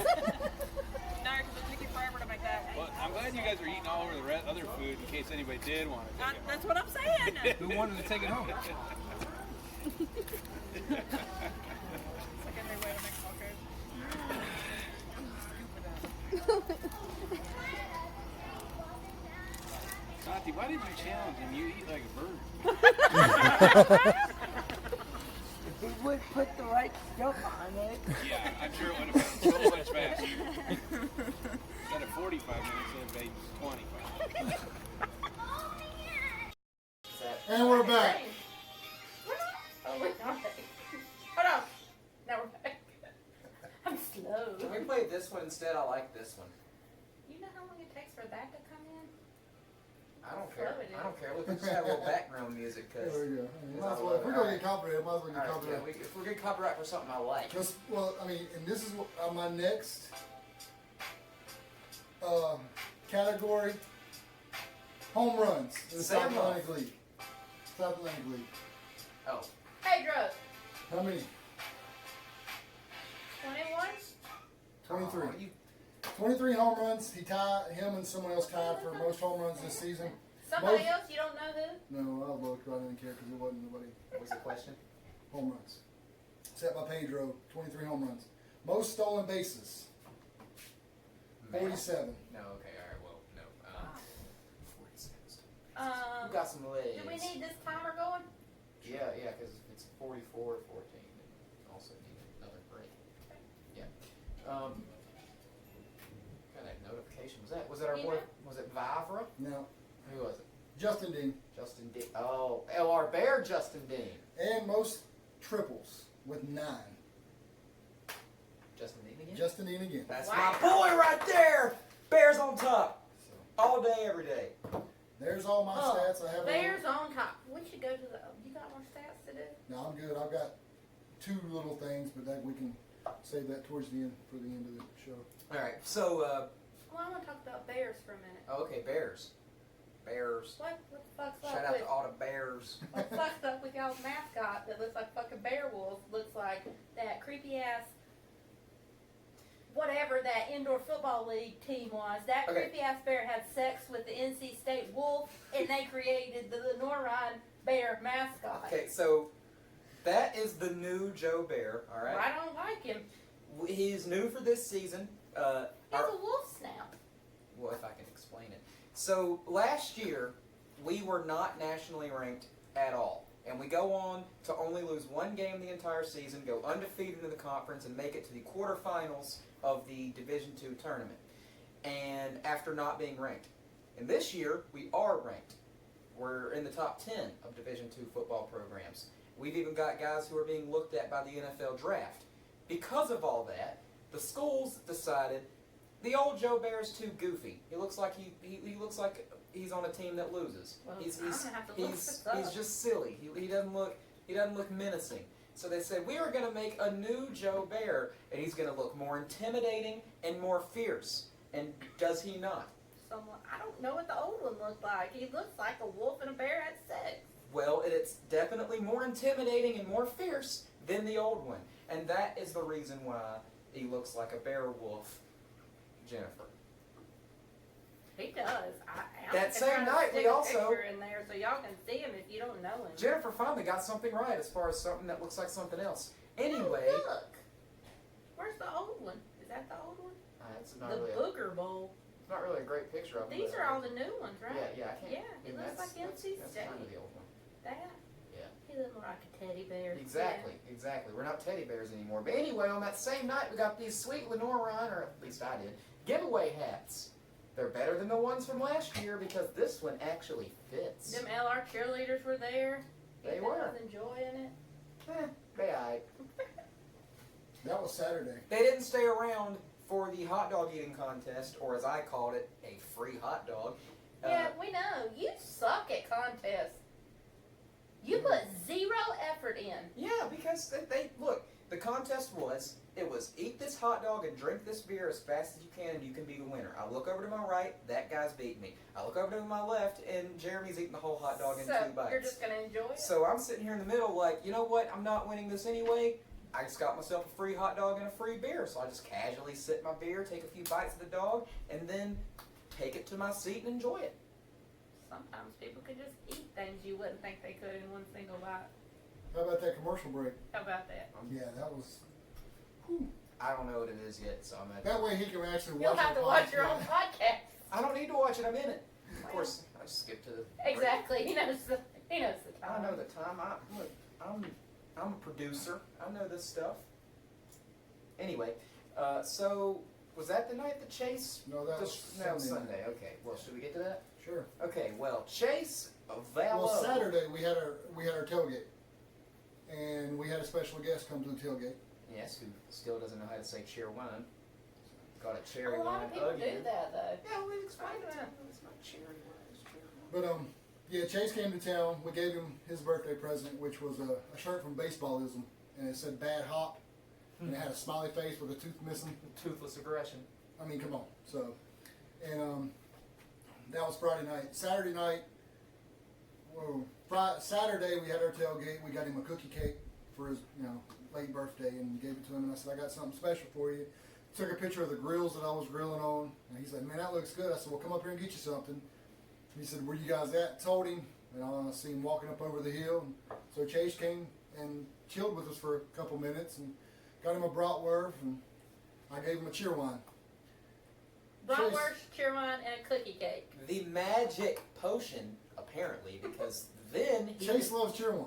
Speaker 4: take you forever to make that one.
Speaker 7: Well, I'm glad you guys are eating all over the other food in case anybody did want to take it
Speaker 4: That's what I'm saying.
Speaker 5: Who wanted to take it home?
Speaker 4: It's like every way to make tacos.
Speaker 7: Santi, why did you challenge him? You eat like a bird.
Speaker 4: If we would put the right stuff on it.
Speaker 7: Yeah, I'm sure it would have been so much faster. Instead of 45 minutes, it would have been 25.
Speaker 3: And we're back.
Speaker 2: Oh, we're not. Hold on. Now we're back. I'm slow.
Speaker 1: Can we play this one instead? I like this one.
Speaker 2: You know how long it takes for that to come in?
Speaker 1: I don't care.
Speaker 2: Slow it
Speaker 1: I don't care. Look, we just have a little background music because.
Speaker 3: There we go. Might as well, if we're going to get copyrighted, might as well get copyrighted.
Speaker 1: If we're getting copyright for something I like.
Speaker 3: Well, I mean, and this is what, my next category: home runs in the South
Speaker 1: Sam
Speaker 3: Atlantic League. South Atlantic League.
Speaker 1: Oh,
Speaker 2: Pedro.
Speaker 3: How many?
Speaker 2: 21?
Speaker 3: 23.
Speaker 1: Oh, you
Speaker 3: 23 home runs. Him and someone else tied for most home runs this season.
Speaker 2: Somebody
Speaker 3: Most-
Speaker 2: else? You don't know who?
Speaker 3: No, I looked. I didn't care because it wasn't nobody.
Speaker 1: what was the question?
Speaker 3: Home runs. Set by Pedro, 23 home runs. Most stolen bases, 47.
Speaker 1: No, okay, all right, well, no. 46.
Speaker 2: Um,
Speaker 1: We got some legs.
Speaker 2: do we need this timer going?
Speaker 1: Yeah, because it's 44 to 14, and also need another break. Yeah.
Speaker 3: No,
Speaker 1: Who was it?
Speaker 3: Justin Dean.
Speaker 1: Justin Dean. Oh, our bear, Justin Dean.
Speaker 3: And most triples with 9.
Speaker 1: Justin Dean again?
Speaker 3: Justin Dean again.
Speaker 1: That's
Speaker 2: Wow.
Speaker 1: my boy right there. Bears on top. All day, every day.
Speaker 3: There's all my
Speaker 2: Oh,
Speaker 3: stats. I have.
Speaker 2: Bears on top. We should go to the. You got more stats to do?
Speaker 3: No, I'm good. I've got 2 little things, but that we can save that towards the end for the end of the show.
Speaker 1: All right, so,
Speaker 2: Well, I want to talk about Bears for a minute.
Speaker 1: okay, Bears. Bears.
Speaker 2: What the fuck's
Speaker 1: Shout
Speaker 2: up
Speaker 1: out
Speaker 2: with?
Speaker 1: to all the Bears.
Speaker 2: What the fuck's up with y'all's mascot that looks like fucking bear wolf? Looks like that creepy ass. Whatever that indoor football league team was, that
Speaker 1: Okay.
Speaker 2: creepy ass bear had sex with the NC State wolf, and they created the Lenoir bear mascot.
Speaker 1: Okay, so that is the new Joe Bear, all right?
Speaker 2: I don't like him.
Speaker 1: He's new for this season.
Speaker 2: He has a wolf snout.
Speaker 1: Well, if I can explain it. So last year, we were not nationally ranked at all. And we go on to only lose 1 game the entire season, go undefeated in the conference, and make it to the quarterfinals of the Division II tournament. And after not being ranked. And this year, we are ranked. We're in the top 10 of Division II football programs. We've even got guys who are being looked at by the NFL draft. Because of all that, the schools decided the old Joe Bear's too goofy. He looks like he looks like he's on a team that loses.
Speaker 2: Well,
Speaker 1: He's
Speaker 2: I'm gonna have to look this up.
Speaker 1: he's just silly. He doesn't look menacing. So they said we are going to make a new Joe Bear, and he's going to look more intimidating and more fierce. And does he not?
Speaker 2: Someone, I don't know what the old one looked like. He looks like a wolf and a bear had sex.
Speaker 1: Well, it's definitely more intimidating and more fierce than the old one. And that is the reason why he looks like a bear wolf, Jennifer.
Speaker 2: He does.
Speaker 1: That same
Speaker 2: trying to
Speaker 1: night,
Speaker 2: stick
Speaker 1: we
Speaker 2: a
Speaker 1: also-
Speaker 2: picture in there so y'all can see him if you don't know him.
Speaker 1: Jennifer finally got something right as far as something that looks like something else. Anyway,
Speaker 2: Oh, look. Where's the old one? Is that the old one?
Speaker 1: it's
Speaker 2: The
Speaker 1: not really
Speaker 2: Booger Bowl.
Speaker 1: it's not really a great picture of him.
Speaker 2: These
Speaker 1: but-
Speaker 2: are all the new ones, right?
Speaker 1: Yeah, I can't.
Speaker 2: Yeah, he
Speaker 1: and
Speaker 2: looks
Speaker 1: that's-
Speaker 2: like MC
Speaker 1: that's
Speaker 2: State.
Speaker 1: kind of the old one.
Speaker 2: That?
Speaker 1: Yeah.
Speaker 2: He looked like a teddy bear.
Speaker 1: Exactly. We're not teddy bears anymore. But anyway, on that same night, we got these sweet Lenore Ryan, or at least I did, giveaway hats. They're better than the ones from last year because this one actually fits.
Speaker 2: Them LR cheerleaders were there.
Speaker 1: They
Speaker 2: Ethan
Speaker 1: were.
Speaker 2: was enjoying it.
Speaker 1: They aight.
Speaker 3: That was Saturday.
Speaker 1: They didn't stay around for the hot dog eating contest, or as I called it, a free hot dog.
Speaker 2: Yeah, we know. You suck at contests. You put zero effort in.
Speaker 1: Yeah, because they look. The contest was eat this hot dog and drink this beer as fast as you can, and you can be the winner. I look over to my right, that guy's beating me. I look over to my left, and Jeremy's eating the whole hot dog in
Speaker 2: So
Speaker 1: 2 bites.
Speaker 2: you're just gonna enjoy it.
Speaker 1: So I'm sitting here in the middle, like, you know what? I'm not winning this anyway. I just got myself a free hot dog and a free beer, so I just casually sip my beer, take a few bites of the dog, and then take it to my seat and enjoy it.
Speaker 2: Sometimes people could just eat things you wouldn't think they could in one single bite.
Speaker 3: How about that commercial break?
Speaker 2: How about that?
Speaker 3: Yeah, that was.
Speaker 1: I don't know what it is yet, so I'm at.
Speaker 3: That way he can actually watch.
Speaker 2: You'll have
Speaker 3: the
Speaker 2: to watch your own
Speaker 3: podcast.
Speaker 2: podcast.
Speaker 1: I don't need to watch it. I'm in it. Of course, I just skip to the.
Speaker 2: Exactly. He knows the
Speaker 1: I
Speaker 2: time.
Speaker 1: know the time. I'm a producer. I know this stuff. Anyway, so was that the night that Chase?
Speaker 3: No, that was
Speaker 1: that was
Speaker 3: Sunday.
Speaker 1: Sunday. Okay. Well, should we get to that?
Speaker 3: Sure.
Speaker 1: Okay. Well, Chase Vallow.
Speaker 3: Well, Saturday we had our tailgate, and we had a special guest come to the tailgate.
Speaker 1: Yes, who still doesn't know how to say cheer wine. Got a cherry
Speaker 2: A lot
Speaker 1: wine
Speaker 2: of people
Speaker 1: again.
Speaker 2: do that though.
Speaker 1: Yeah, we explained it to
Speaker 2: I
Speaker 1: him. It's not cherry wine. It's cherry wine.
Speaker 3: But yeah, Chase came to town. We gave him his birthday present, which was a shirt from Baseballism, and it said "Bad Hop," and it had a smiley face with a tooth missing.
Speaker 1: Toothless aggression.
Speaker 3: I mean, come on. So, and that was Friday night. Saturday night, Saturday we had our tailgate. We got him a cookie cake for his, late birthday, and gave it to him. And I said, I got something special for you. Took a picture of the grills that I was grilling on, and he's like, man, that looks good. I said, well, come up here and get you something. He said, where you guys at? Told him, and I see him walking up over the hill. And so Chase came and chilled with us for a couple minutes, and got him a bratwurst, and I gave him a cheer wine.
Speaker 2: Bratwurst, cheer wine, and a cookie cake.
Speaker 1: The magic potion, apparently, because then he.
Speaker 3: Chase loves cheer wine.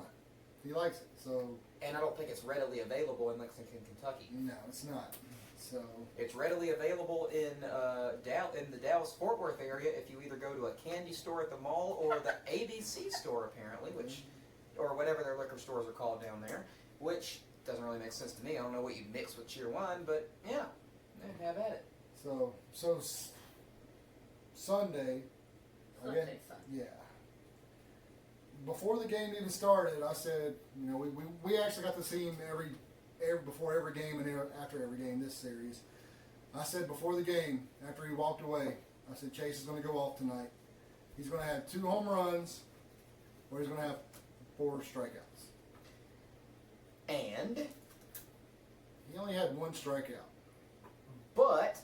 Speaker 3: He likes it. So
Speaker 1: And I don't think it's readily available in Lexington, Kentucky.
Speaker 3: no, it's not. So
Speaker 1: It's readily available in the Dallas-Fort Worth area if you either go to a candy store at the mall or the ABC store, apparently, or whatever their liquor stores are called down there, which doesn't really make sense to me. I don't know what you mix with cheer wine, but yeah, have at it.
Speaker 3: So Sunday,
Speaker 2: Sunday, Sunday.
Speaker 3: yeah. Before the game even started, I said, you know, we actually got to see him every before every game and after every game this series. I said before the game, after he walked away, I said Chase is going to go off tonight. He's going to have 2 home runs, or he's going to have 4 strikeouts.
Speaker 1: And,
Speaker 3: He only had 1 strikeout.
Speaker 1: but,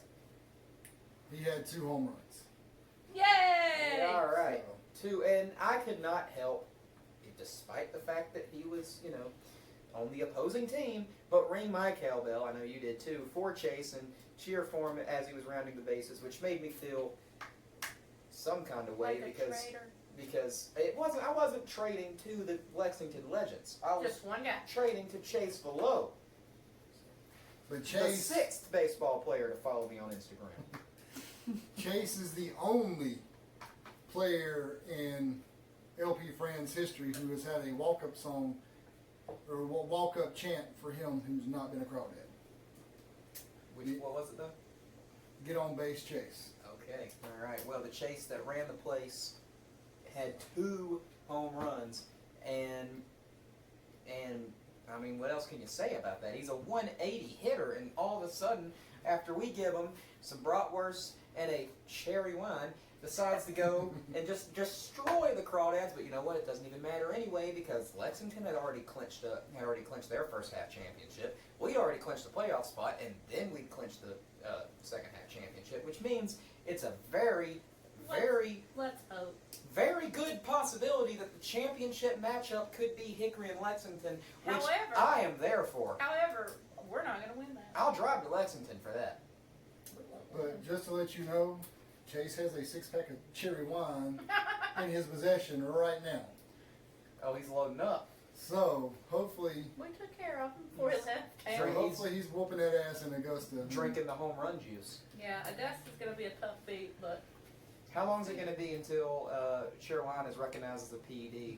Speaker 3: He had 2 home runs.
Speaker 2: Yay!
Speaker 1: all right, and I could not help, despite the fact that he was, you know, on the opposing team, but ring my cowbell, I know you did too, for Chase and cheer for him as he was rounding the bases, which made me feel some kind of way
Speaker 2: Like a
Speaker 1: because I wasn't trading to the Lexington Legends. I was
Speaker 2: Just one guy.
Speaker 1: trading to Chase Below,
Speaker 3: But
Speaker 1: the
Speaker 3: Chase
Speaker 1: 6th baseball player to follow me on Instagram.
Speaker 3: Chase is the only player in LP Fran's history who has had a walk-up song or walk-up chant for him who's not been a crawdad.
Speaker 1: What was it though?
Speaker 3: Get on base, Chase.
Speaker 1: Okay, all right. Well, the Chase that ran the place had 2 home runs, and I mean, what else can you say about that? He's a 180 hitter, and all of a sudden, after we give him some bratwurst and a cherry wine, decides to go and just destroy the Crawdads. But you know what? It doesn't even matter anyway because Lexington had already clinched their first half championship. We'd already clinched the playoff spot, and then we'd clinched the second half championship, which means it's a very, very,
Speaker 2: Let's hope.
Speaker 1: very good possibility that the championship matchup could be Hickory and Lexington, which
Speaker 2: However-
Speaker 1: I am there for.
Speaker 2: However, we're not going to win that.
Speaker 1: I'll drive to Lexington for that.
Speaker 3: But just to let you know, Chase has a 6-pack of cherry wine in his possession right now.
Speaker 1: Oh, he's loading up.
Speaker 3: So hopefully,
Speaker 2: We took care of him before he left
Speaker 3: so
Speaker 2: town.
Speaker 1: Drink.
Speaker 3: hopefully he's whooping that ass in Augusta.
Speaker 1: Drinking the home run juice.
Speaker 2: Yeah, Augusta's going to be a tough beat, but
Speaker 1: How long is it going to be until cherry wine is recognized as a PED?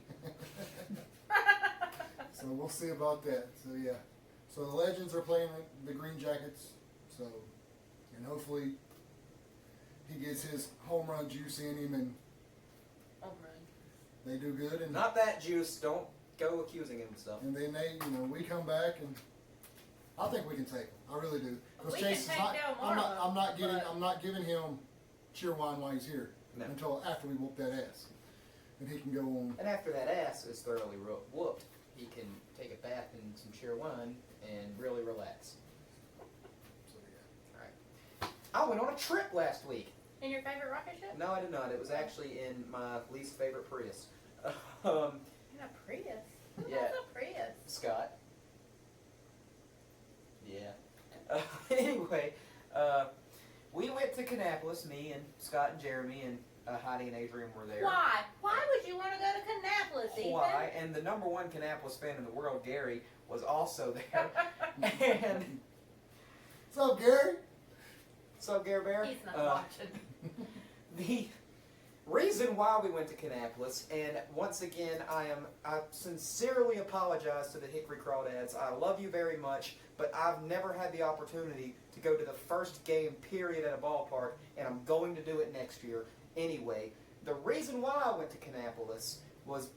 Speaker 3: So we'll see about that. So yeah. So the Legends are playing the Green Jackets. So, and hopefully he gets his home run juice in him and
Speaker 2: home run.
Speaker 3: they do good. And
Speaker 1: Not that juice. Don't go accusing him of stuff.
Speaker 3: and then they, we come back and I think we can take him. I really do. Because
Speaker 2: We can
Speaker 3: Chase is
Speaker 2: take
Speaker 3: not.
Speaker 2: Del
Speaker 3: I'm not.
Speaker 2: Mar,
Speaker 3: I'm not giving.
Speaker 2: but-
Speaker 3: I'm not giving him cheer wine while he's here
Speaker 1: No.
Speaker 3: until after we whoop that ass, and he can go on.
Speaker 1: And after that ass is thoroughly whooped, he can take a bath in some cheer wine and really relax.
Speaker 3: So yeah.
Speaker 1: Alright. I went on a trip last week.
Speaker 2: In your favorite rocket ship?
Speaker 1: No, I did not. It was actually in my least favorite Prius.
Speaker 2: In a Prius? Who
Speaker 1: Yeah.
Speaker 2: has a Prius?
Speaker 1: Scott. Yeah. Anyway, we went to Kannapolis. Me and Scott and Jeremy and Heidi and Adrian were there.
Speaker 2: Why? Why would you want to go to Kannapolis, Ethan?
Speaker 1: Why? And the number 1 Kannapolis fan in the world, Gary, was also there. And
Speaker 3: What's up, Gary?
Speaker 1: so, Gary Bear.
Speaker 2: He's not watching.
Speaker 1: The reason why we went to Kannapolis, and once again, I sincerely apologize to the Hickory Crawdads. I love you very much, but I've never had the opportunity to go to the first game, period, at a ballpark, and I'm going to do it next year anyway. The reason why I went to Kannapolis was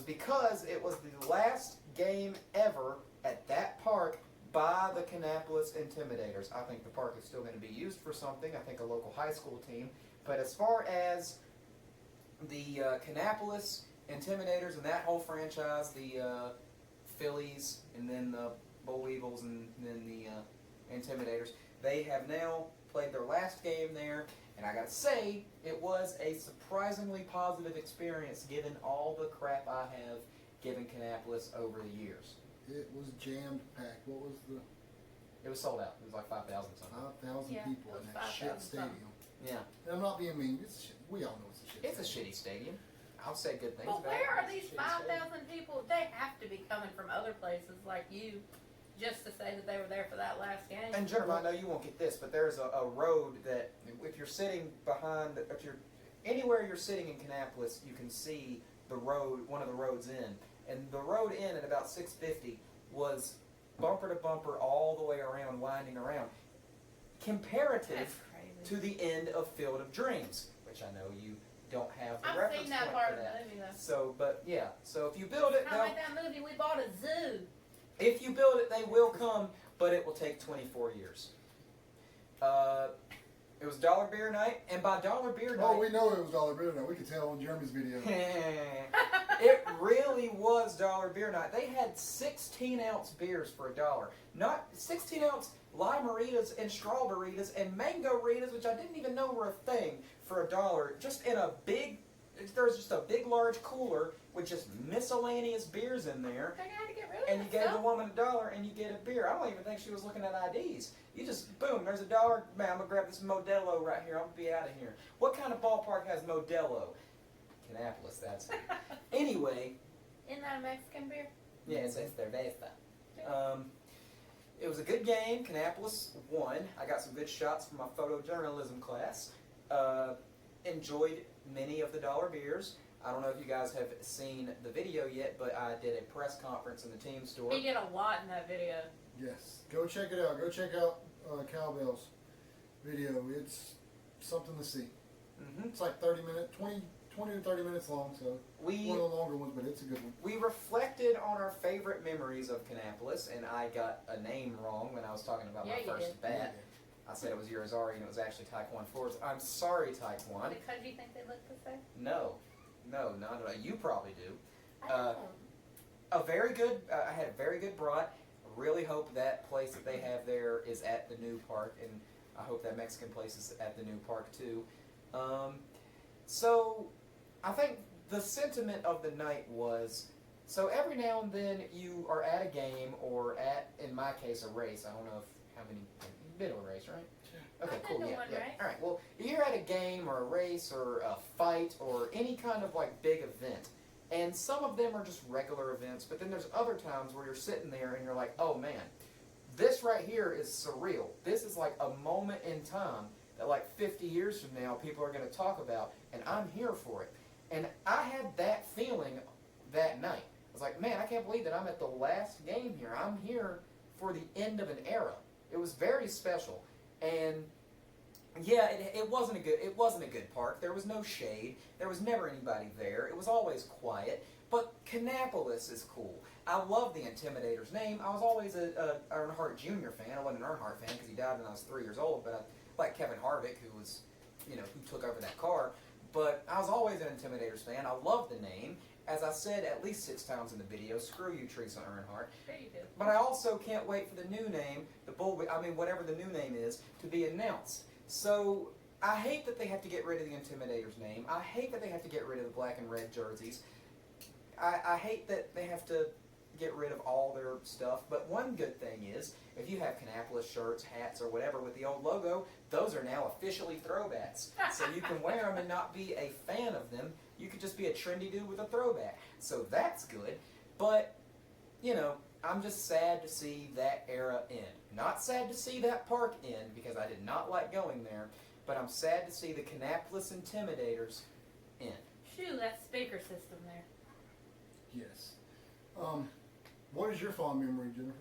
Speaker 1: because it was the last game ever at that park by the Kannapolis Intimidators. I think the park is still going to be used for something. I think a local high school team. But as far as the Kannapolis Intimidators and that whole franchise, the Phillies and then the Bull Eagles and then the Intimidators, they have now played their last game there. And I gotta say, it was a surprisingly positive experience given all the crap I have given Kannapolis over the years.
Speaker 3: It was jammed packed. What was the
Speaker 1: It was sold out. It was like 5,000 something.
Speaker 3: 5,000
Speaker 2: Yeah,
Speaker 3: people
Speaker 2: it
Speaker 3: in
Speaker 2: was
Speaker 3: that shit
Speaker 2: 5,000
Speaker 3: stadium?
Speaker 1: Yeah.
Speaker 3: And I'm not being mean. It's shit. We all know it's a shit.
Speaker 1: It's a shitty stadium. I'll say good things
Speaker 2: But
Speaker 1: about it.
Speaker 2: where are
Speaker 1: It's a
Speaker 2: these
Speaker 1: shitty stadium.
Speaker 2: 5,000 people? They have to be coming from other places like you, just to say that they were there for that last game.
Speaker 1: And Jennifer, I know you won't get this, but there's a road that if you're sitting behind, if you're anywhere you're sitting in Kannapolis, you can see the road, one of the roads in, and the road in at about 650 was bumper to bumper all the way around, winding around, comparative
Speaker 2: That's crazy.
Speaker 1: to the end of Field of Dreams, which I know you don't have the
Speaker 2: I've
Speaker 1: reference
Speaker 2: seen that
Speaker 1: point
Speaker 2: part
Speaker 1: for
Speaker 2: of the
Speaker 1: that.
Speaker 2: movie, though.
Speaker 1: So, but yeah, so if you build it,
Speaker 2: Kind of like that movie, we bought a zoo.
Speaker 1: if you build it, they will come, but it will take 24 years. It was Dollar Beer Night, and by Dollar Beer Night,
Speaker 3: Oh, we know it was Dollar Beer now. We could tell on Jeremy's video.
Speaker 1: it really was Dollar Beer Night. They had 16-ounce beers for $1. Not 16-ounce lime-aritas and strawberries and mango-ritas, which I didn't even know were a thing, for $1. Just in a big, there was just a big, large cooler with just miscellaneous beers in there.
Speaker 2: They had to get rid of
Speaker 1: And you
Speaker 2: that
Speaker 1: gave the
Speaker 2: stuff.
Speaker 1: woman $1 and you get a beer. I don't even think she was looking at IDs. You just, boom, there's $1. Man, I'm going to grab this Modelo right here. I'm going to be out of here. What kind of ballpark has Modelo? Kannapolis, that's it. Anyway,
Speaker 2: Isn't that a Mexican beer?
Speaker 1: yeah, it's cerveza. It was a good game. Kannapolis won. I got some good shots from my photojournalism class. Enjoyed many of the dollar beers. I don't know if you guys have seen the video yet, but I did a press conference in the team store.
Speaker 2: He did a lot in that video.
Speaker 3: Yes. Go check it out. Go check out Cowbell's video. It's something to see.
Speaker 1: Mm-hmm.
Speaker 3: It's like 30 minutes, 20 to 30 minutes long, so
Speaker 1: We
Speaker 3: one of the longer ones, but it's a good one.
Speaker 1: we reflected on our favorite memories of Kannapolis, and I got a name wrong when I was talking about
Speaker 2: Yeah,
Speaker 1: my
Speaker 2: you
Speaker 1: first
Speaker 2: did.
Speaker 1: bat. I said it was Urizari, and it was actually Taekwon Fords. I'm sorry, Taekwon.
Speaker 2: Because you think they look the same?
Speaker 1: No, not at all. You probably do.
Speaker 2: I don't know.
Speaker 1: A very good. I had a very good brat. Really hope that place that they have there is at the new park, and I hope that Mexican place is at the new park too. So, I think the sentiment of the night was. So every now and then you are at a game or at, in my case, a race. I don't know how many. You've been to a race, right? Okay,
Speaker 2: I've
Speaker 1: cool.
Speaker 2: been to
Speaker 1: Yeah,
Speaker 2: one
Speaker 1: yeah.
Speaker 2: race.
Speaker 1: All right. Well, you're at a game or a race or a fight or any kind of like big event, and some of them are just regular events. But then there's other times where you're sitting there and you're like, oh man, this right here is surreal. This is like a moment in time that like 50 years from now people are going to talk about, and I'm here for it. And I had that feeling that night. I was like, man, I can't believe that I'm at the last game here. I'm here for the end of an era. It was very special. And yeah, it wasn't a good park. There was no shade. There was never anybody there. It was always quiet. But Kannapolis is cool. I love the Intimidator's name. I was always a Earnhardt Jr. fan. I wasn't an Earnhardt fan because he died when I was 3 years old. But I like Kevin Harvick, who was, who took over that car. But I was always an Intimidators fan. I love the name. As I said at least 6 times in the video, screw you, Teresa Earnhardt.
Speaker 2: Sure you did.
Speaker 1: But I also can't wait for the new name, whatever the new name is, to be announced. So I hate that they have to get rid of the Intimidators name. I hate that they have to get rid of the black and red jerseys. I hate that they have to get rid of all their stuff. But one good thing is, if you have Kannapolis shirts, hats, or whatever with the old logo, those are now officially throwbacks. So you can wear them and not be a fan of them. You could just be a trendy dude with a throwback. So that's good. But, I'm just sad to see that era end. Not sad to see that park end, because I did not like going there, but I'm sad to see the Kannapolis Intimidators end.
Speaker 2: Shoo, that speaker system there.
Speaker 3: Yes. What is your fond memory, Jennifer?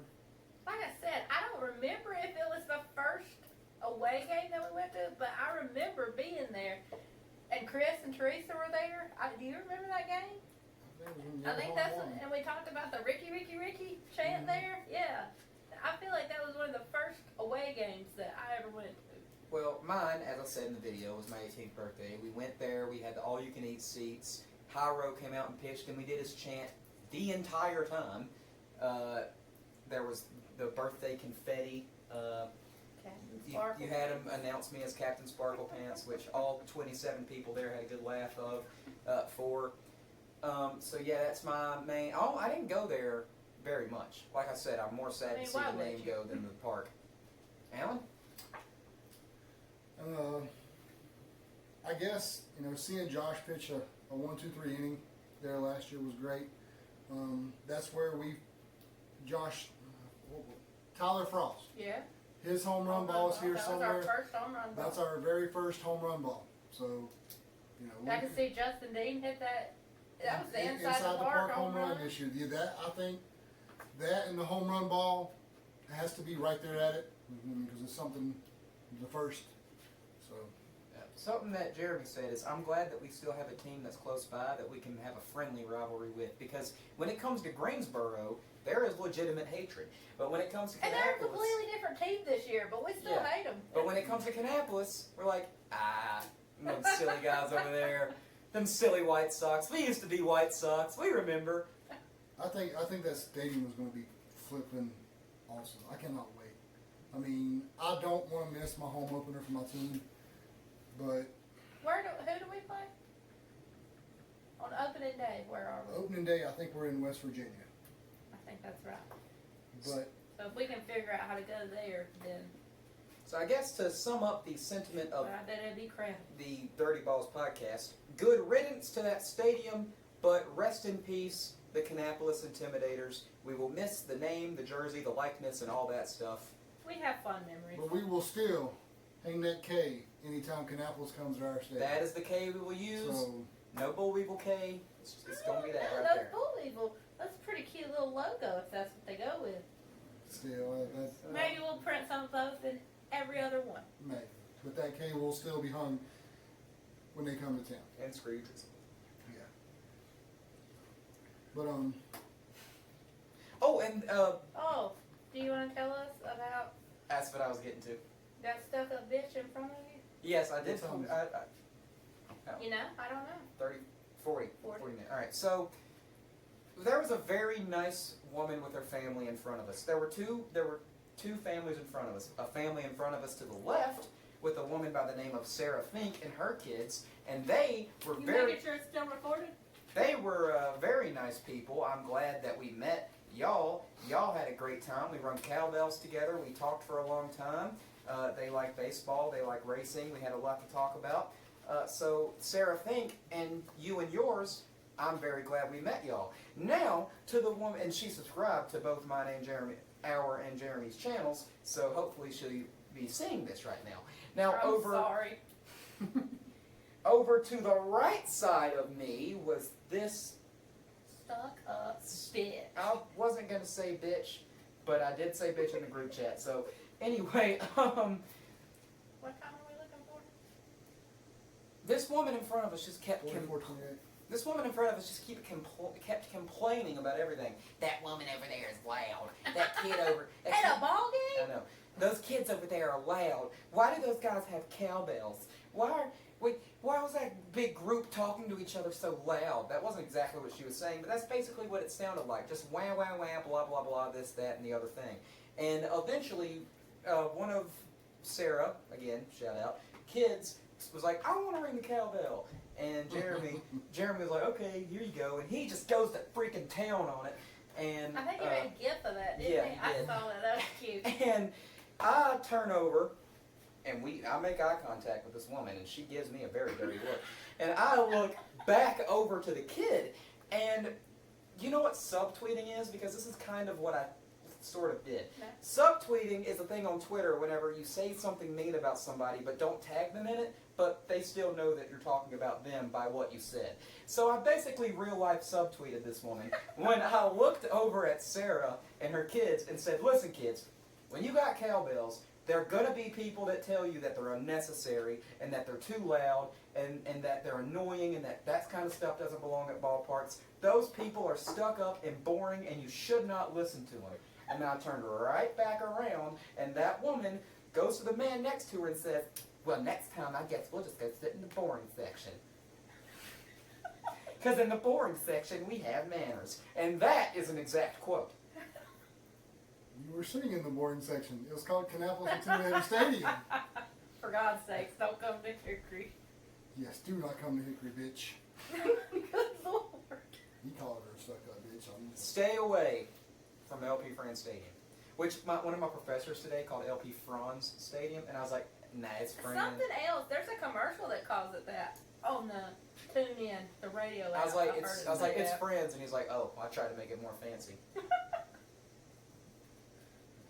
Speaker 2: Like I said, I don't remember if it was the first away game that we went to, but I remember being there. And Chris and Teresa were there. Do you remember that game? I think that's and we talked about the Ricky, Ricky, Ricky chant there. Yeah. I feel like that was one of the first away games that I ever went to.
Speaker 1: Well, mine, as I said in the video, was my 18th birthday. We went there, we had the all-you-can-eat seats. Hyro came out and pitched, and we did his chant the entire time. There was the birthday confetti. You had him announce me as Captain Sparkle Pants, which all 27 people there had a good laugh for. So yeah, that's my main. Oh, I didn't go there very much. Like I said, I'm more sad to see
Speaker 2: why
Speaker 1: the
Speaker 2: would
Speaker 1: name
Speaker 2: you?
Speaker 1: go than the park. Alan?
Speaker 3: I guess, seeing Josh pitch a 1-2-3 inning there last year was great. That's where Josh, Tyler Frost.
Speaker 2: Yeah.
Speaker 3: His home run ball is here
Speaker 2: That
Speaker 3: somewhere.
Speaker 2: was our first home run ball.
Speaker 3: That's our very first home run ball. So, you know,
Speaker 2: I can see Justin Dean hit that. That was the inside the park home run.
Speaker 3: issue. Yeah, that I think that and the home run ball has to be right there at it because it's something the first. So
Speaker 1: Something that Jeremy said is, I'm glad that we still have a team that's close by that we can have a friendly rivalry with. Because when it comes to Greensboro, there is legitimate hatred. But when it comes to
Speaker 2: And they're a
Speaker 1: Kannapolis,
Speaker 2: completely different team this year, but we still
Speaker 1: Yeah.
Speaker 2: hate them.
Speaker 1: but when it comes to Kannapolis, we're like, them silly guys over there, them silly White Sox. We used to be White Sox. We remember.
Speaker 3: I think that stadium is going to be flipping awesome. I cannot wait. I mean, I don't want to miss my home opener for my team, but
Speaker 2: Who do we play? On opening day, where are we?
Speaker 3: opening day, I think we're in West Virginia.
Speaker 2: I think that's right.
Speaker 3: But
Speaker 2: So if we can figure out how to go there, then
Speaker 1: So I guess to sum up the sentiment of
Speaker 2: I bet it'd be crowded.
Speaker 1: the Dirty Balls podcast, good riddance to that stadium, but rest in peace, the Kannapolis Intimidators. We will miss the name, the jersey, the likeness, and all that stuff.
Speaker 2: We have fun memories.
Speaker 3: but we will still hang that K anytime Kannapolis comes to our stadium.
Speaker 1: That is the K we will use.
Speaker 3: So
Speaker 1: No Bull Weevil K. It's going to be that right
Speaker 2: Those
Speaker 1: there.
Speaker 2: Bull Eagle, that's a pretty cute little logo if that's what they go with.
Speaker 3: still, that's
Speaker 2: Maybe we'll print some of those in every other one.
Speaker 3: maybe. But that K will still be hung when they come to town.
Speaker 1: And Scrooge's.
Speaker 3: Yeah. But
Speaker 1: Oh, and
Speaker 2: Oh, do you want to tell us about
Speaker 1: that's what I was getting to.
Speaker 2: that stuck a bitch in front of you?
Speaker 1: Yes, I did.
Speaker 3: What time is
Speaker 2: You know, I don't know.
Speaker 1: 30, 40
Speaker 2: 40.
Speaker 1: minutes. All right, so there was a very nice woman with her family in front of us. There were two families in front of us. A family in front of us to the left with a woman by the name of Sarah Fink and her kids, and they were
Speaker 2: You
Speaker 1: very
Speaker 2: making sure it's still recorded?
Speaker 1: very nice people. I'm glad that we met y'all. Y'all had a great time. We run cowbells together. We talked for a long time. They like baseball. They like racing. We had a lot to talk about. So Sarah Fink and you and yours, I'm very glad we met y'all. Now to the woman, and she subscribed to both mine and our and Jeremy's channels. So hopefully she'll be seeing this right now. Now
Speaker 2: I'm sorry.
Speaker 1: over to the right side of me was this.
Speaker 2: Stuck up bitch.
Speaker 1: I wasn't gonna say bitch, but I did say bitch in the group chat. So anyway,
Speaker 2: What time are we looking for?
Speaker 1: this woman in front of us just kept
Speaker 3: 44-28.
Speaker 1: this woman in front of us just kept complaining about everything. That woman over there is loud. That kid over. That
Speaker 2: At
Speaker 1: kid,
Speaker 2: a ball
Speaker 1: I
Speaker 2: game?
Speaker 1: know. Those kids over there are loud. Why do those guys have cowbells? Why was that big group talking to each other so loud? That wasn't exactly what she was saying, but that's basically what it sounded like. Just wah, wah, wah, blah, blah, blah, this, that, and the other thing. And eventually, one of Sarah, again, shout out, kids, was like, I want to ring the cowbell. And Jeremy was like, okay, here you go. And he just goes to freaking town on it. And
Speaker 2: I think you made a gif of that, didn't
Speaker 1: yeah,
Speaker 2: you?
Speaker 1: he
Speaker 2: I
Speaker 1: did.
Speaker 2: saw that. That was cute.
Speaker 1: And I turn over, and I make eye contact with this woman, and she gives me a very dirty look. And I look back over to the kid, and you know what subtweeting is? Because this is kind of what I sort of did.
Speaker 2: No.
Speaker 1: Subtweeting is a thing on Twitter whenever you say something mean about somebody, but don't tag them in it, but they still know that you're talking about them by what you said. So I basically real life subtweeted this woman when I looked over at Sarah and her kids and said, listen kids, when you got cowbells, there are going to be people that tell you that they're unnecessary and that they're too loud and that they're annoying and that kind of stuff doesn't belong at ballparks. Those people are stuck up and boring and you should not listen to them. And I turned right back around and that woman goes to the man next to her and says, well, next time I guess we'll just go sit in the boring section. Because in the boring section we have manners. And that is an exact quote.
Speaker 3: You were sitting in the boring section. It was called Kannapolis Intimidator Stadium.
Speaker 2: For God's sakes, don't come to Hickory.
Speaker 3: Yes, do not come to Hickory, bitch.
Speaker 2: Good Lord.
Speaker 3: He called her a stuck-up bitch.
Speaker 1: Stay away from LP Franz Stadium. Which one of my professors today called LP Franz Stadium, and I was like, nah, it's Franz.
Speaker 2: Something else. There's a commercial that calls it that on the Tune In, the radio.
Speaker 1: I was
Speaker 2: app.
Speaker 1: like,
Speaker 2: I've heard it
Speaker 1: it's
Speaker 2: say that.
Speaker 1: Friends, and he's like, oh, I tried to make it more fancy.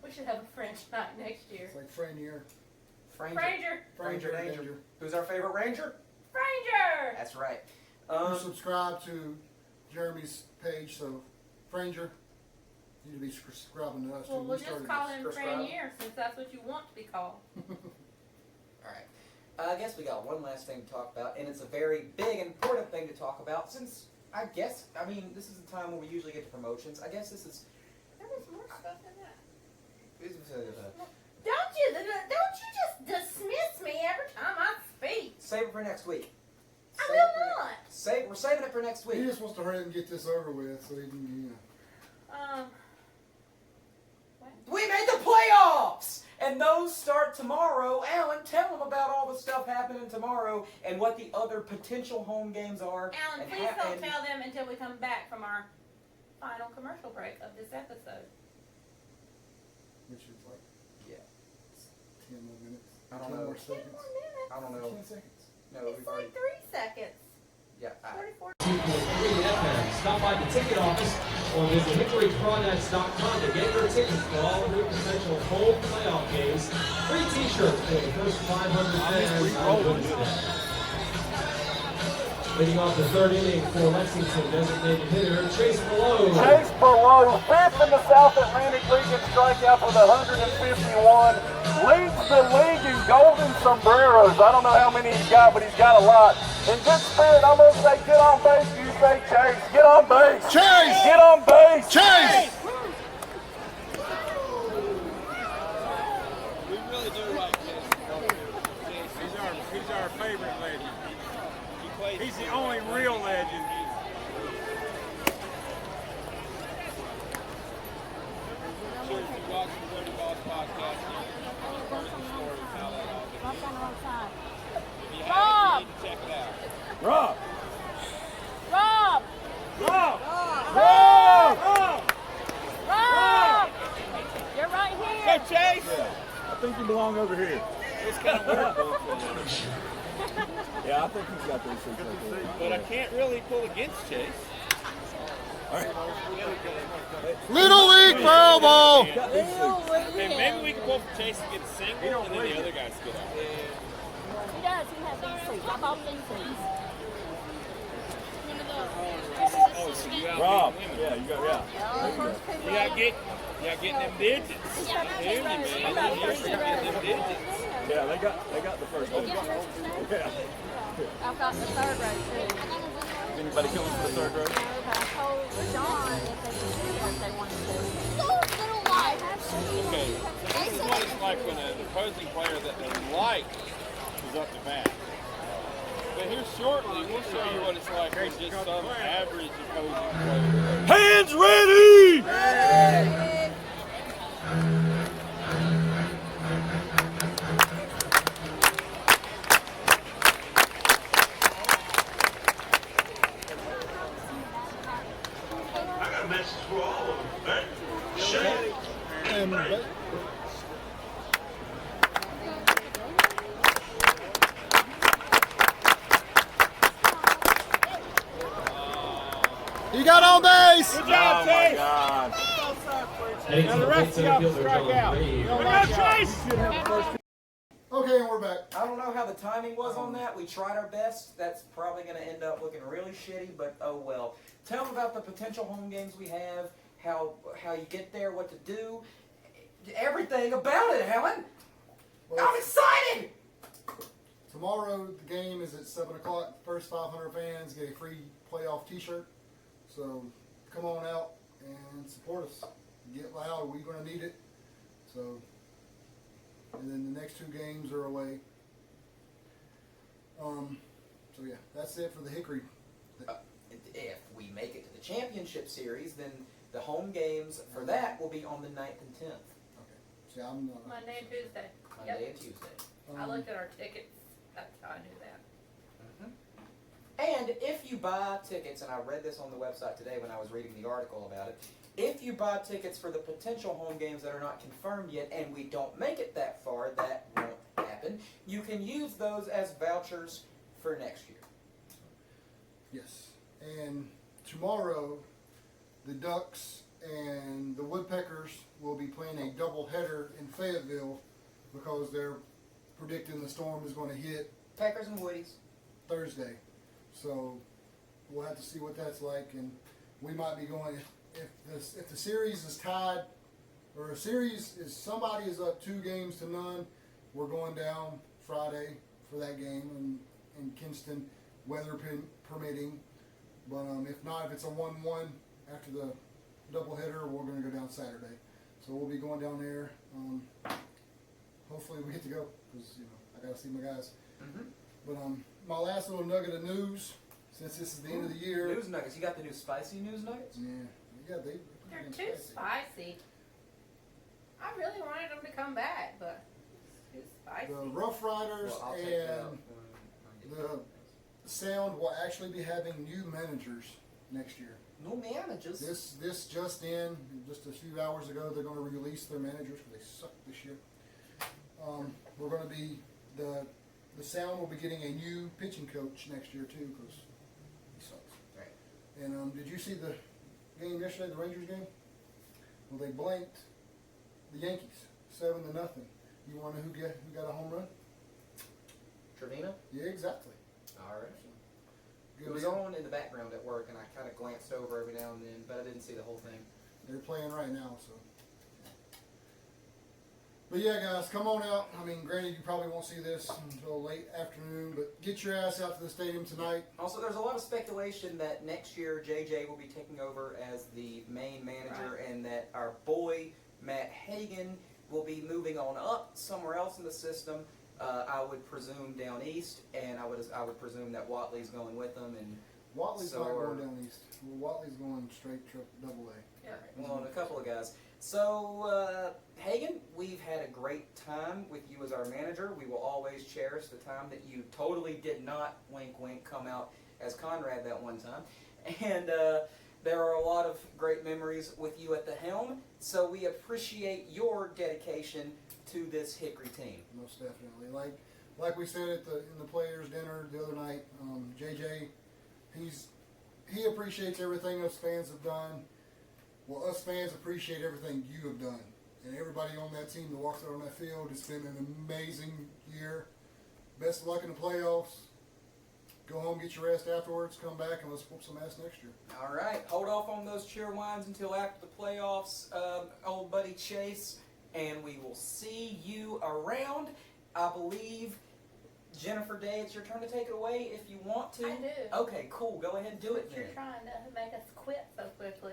Speaker 2: We We should have a French night next year.
Speaker 3: It's like Franier.
Speaker 2: Franger.
Speaker 1: Danger. Who's our favorite Ranger?
Speaker 2: Franger!
Speaker 1: That's right.
Speaker 3: You subscribe to Jeremy's page, so Franger, you need to be subscribing to us too.
Speaker 2: Well,
Speaker 3: We
Speaker 2: we'll just
Speaker 3: started
Speaker 2: call
Speaker 3: this.
Speaker 2: him
Speaker 1: Chris
Speaker 2: Franier since that's what you want to be called.
Speaker 1: Alright. I guess we got one last thing to talk about, and it's a very big and important thing to talk about since this is the time when we usually get to promotions. I guess this is.
Speaker 2: There was more stuff in that.
Speaker 1: This is
Speaker 2: Don't you just dismiss me every time I speak.
Speaker 1: save it for next week.
Speaker 2: I
Speaker 1: Save
Speaker 2: will
Speaker 1: it for
Speaker 2: not.
Speaker 1: We're saving it for next
Speaker 3: He
Speaker 1: week.
Speaker 3: just wants to hurry and get this over with so he can,
Speaker 1: We made the playoffs! And those start tomorrow. Alan, tell them about all the stuff happening tomorrow and what the other potential home games are.
Speaker 2: Alan,
Speaker 1: and
Speaker 2: please don't tell them until we come back from our final commercial break of this episode.
Speaker 3: which is like
Speaker 1: Yeah.
Speaker 3: 10 more minutes.
Speaker 1: I don't
Speaker 3: 10
Speaker 1: know.
Speaker 3: more
Speaker 2: 10
Speaker 3: seconds.
Speaker 2: more minutes.
Speaker 1: I don't know.
Speaker 3: 10 seconds.
Speaker 1: No,
Speaker 2: It's
Speaker 1: we've
Speaker 2: like
Speaker 1: already.
Speaker 2: 3 seconds.
Speaker 1: Yeah.
Speaker 2: 44.
Speaker 8: Stop by the ticket office or visit HickoryProducts.com to get your tickets for all 3 potential home playoff games. Free t-shirts for the first 500 fans on Wednesday. Leading off the 3rd inning for Lexington, designated hitter Chase Below.
Speaker 9: Chase Below, 5th in the South Atlantic League in strikeouts with 151. Leads the league in golden sombreros. I don't know how many he's got, but he's got a lot. In good spirit, I'm going to say get on base. You say Chase. Get on base.
Speaker 3: Chase!
Speaker 9: Get on base.
Speaker 3: Chase!
Speaker 7: We really do like this.
Speaker 5: He's our favorite legend.
Speaker 7: He plays.
Speaker 5: He's the only real legend.
Speaker 7: Sure, if you watch the Dirty Boss podcast, you've heard the story of how that all began. If you haven't, you need to check it out.
Speaker 5: Rob!
Speaker 2: Rob!
Speaker 5: Rob!
Speaker 2: Rob! Rob! You're right here.
Speaker 7: Go Chase!
Speaker 5: I think you belong over here.
Speaker 7: It's kind of weird going for a minute.
Speaker 5: Yeah, I think he's got those things.
Speaker 7: But I can't really pull against Chase.
Speaker 3: Little League foul ball!
Speaker 7: Hey, maybe we can pull for Chase to get a single and then the other guys get out.
Speaker 2: He does. He has these seats. I bought these seats.
Speaker 7: Oh, so you out
Speaker 5: Rob,
Speaker 7: getting women.
Speaker 5: yeah, you got.
Speaker 7: You got getting them digits. I'm hearing you, man. I'm hearing you getting them digits.
Speaker 5: Yeah, they got the first one. Yeah.
Speaker 2: I've got the 3rd row too.
Speaker 5: Is anybody coming for the 3rd row?
Speaker 2: But I told John if they could do it if they wanted to.
Speaker 7: Okay, so this is what it's like when an opposing player that they like is up to bat. But here shortly, we'll show you what it's like when just some average opposing player.
Speaker 5: Hands ready!
Speaker 10: I got a message for all of them. Right? Shane.
Speaker 3: He got on base!
Speaker 5: Good job, Chase!
Speaker 8: Heading to the right center fielder, John Reed.
Speaker 3: Okay, and we're back.
Speaker 1: I don't know how the timing was on that. We tried our best. That's probably going to end up looking really shitty, but oh well. Tell them about the potential home games we have, how you get there, what to do, everything about it, Helen.
Speaker 3: Well,
Speaker 1: I'm excited!
Speaker 3: tomorrow, the game is at 7 o'clock. First 500 fans get a free playoff t-shirt. So come on out and support us. Get loud. We're going to need it. So, and then the next 2 games are away. So yeah, that's it for the Hickory.
Speaker 1: If we make it to the championship series, then the home games for that will be on the 9th and 10th.
Speaker 3: Okay. See, I'm
Speaker 2: Monday and Tuesday.
Speaker 1: Monday and Tuesday.
Speaker 2: I looked at our tickets. That's how I knew that.
Speaker 1: And if you buy tickets, and I read this on the website today when I was reading the article about it, if you buy tickets for the potential home games that are not confirmed yet, and we don't make it that far, that won't happen, you can use those as vouchers for next year.
Speaker 3: Yes. And tomorrow, the Ducks and the Woodpeckers will be playing a doubleheader in Fayetteville because they're predicting the storm is going to hit
Speaker 1: Peckers and Woodies.
Speaker 3: Thursday. So we'll have to see what that's like, and we might be going if the series is tied, or a series is somebody is up 2-0, we're going down Friday for that game in Kinston, weather permitting. But if not, if it's a 1-1 after the doubleheader, we're going to go down Saturday. So we'll be going down there. Hopefully we get to go because I got to see my guys.
Speaker 1: Mm-hmm.
Speaker 3: But my last little nugget of news, since this is the end of the year.
Speaker 1: News nuggets. You got the new spicy news nuggets?
Speaker 3: Yeah,
Speaker 2: They're too spicy. I really wanted them to come back, but it's too spicy.
Speaker 3: The Rough Riders
Speaker 1: Well, I'll take that out
Speaker 3: and
Speaker 1: when I get
Speaker 3: the Sound will actually be having new managers next year.
Speaker 1: no managers.
Speaker 3: This just a few hours ago, they're going to release their managers because they sucked this year. We're going to be the Sound will be getting a new pitching coach next year too because he sucks.
Speaker 1: Right.
Speaker 3: And did you see the game yesterday, the Rangers game? Well, they blanked the Yankees 7-0. You want to know who got a home run?
Speaker 1: Trevino?
Speaker 3: Yeah, exactly.
Speaker 1: All right.
Speaker 3: Good
Speaker 1: It was
Speaker 3: deal.
Speaker 1: on in the background at work, and I kind of glanced over every now and then, but I didn't see the whole thing.
Speaker 3: They're playing right now, so. But yeah, guys, come on out. I mean, granted, you probably won't see this until late afternoon, but get your ass out to the stadium tonight.
Speaker 1: Also, there's a lot of speculation that next year JJ will be taking over as the main manager, and that our boy Matt Hagan will be moving on up somewhere else in the system. I would presume down east, and I would presume that Watley's going with them, and
Speaker 3: Watley's
Speaker 1: so
Speaker 3: not
Speaker 1: are-
Speaker 3: going down east. Well, Watley's going straight double A.
Speaker 2: Yeah.
Speaker 1: well, and a couple of guys. So, Hagan, we've had a great time with you as our manager. We will always cherish the time that you totally did not, wink, wink, come out as Conrad that one time. And there are a lot of great memories with you at the helm. So we appreciate your dedication to this Hickory team.
Speaker 3: Most definitely. Like we said in the players' dinner the other night, JJ, he appreciates everything us fans have done. Well, us fans appreciate everything you have done. And everybody on that team that walks out on that field, it's been an amazing year. Best of luck in the playoffs. Go home, get your rest afterwards, come back, and let's whoop some ass next year.
Speaker 1: All right, hold off on those cheer wines until after the playoffs, old buddy Chase, and we will see you around. I believe, Jennifer Day, it's your turn to take it away if you want to.
Speaker 2: I do.
Speaker 1: Okay, cool. Go ahead and do it
Speaker 2: You're
Speaker 1: then.
Speaker 2: trying to make us quit so quickly.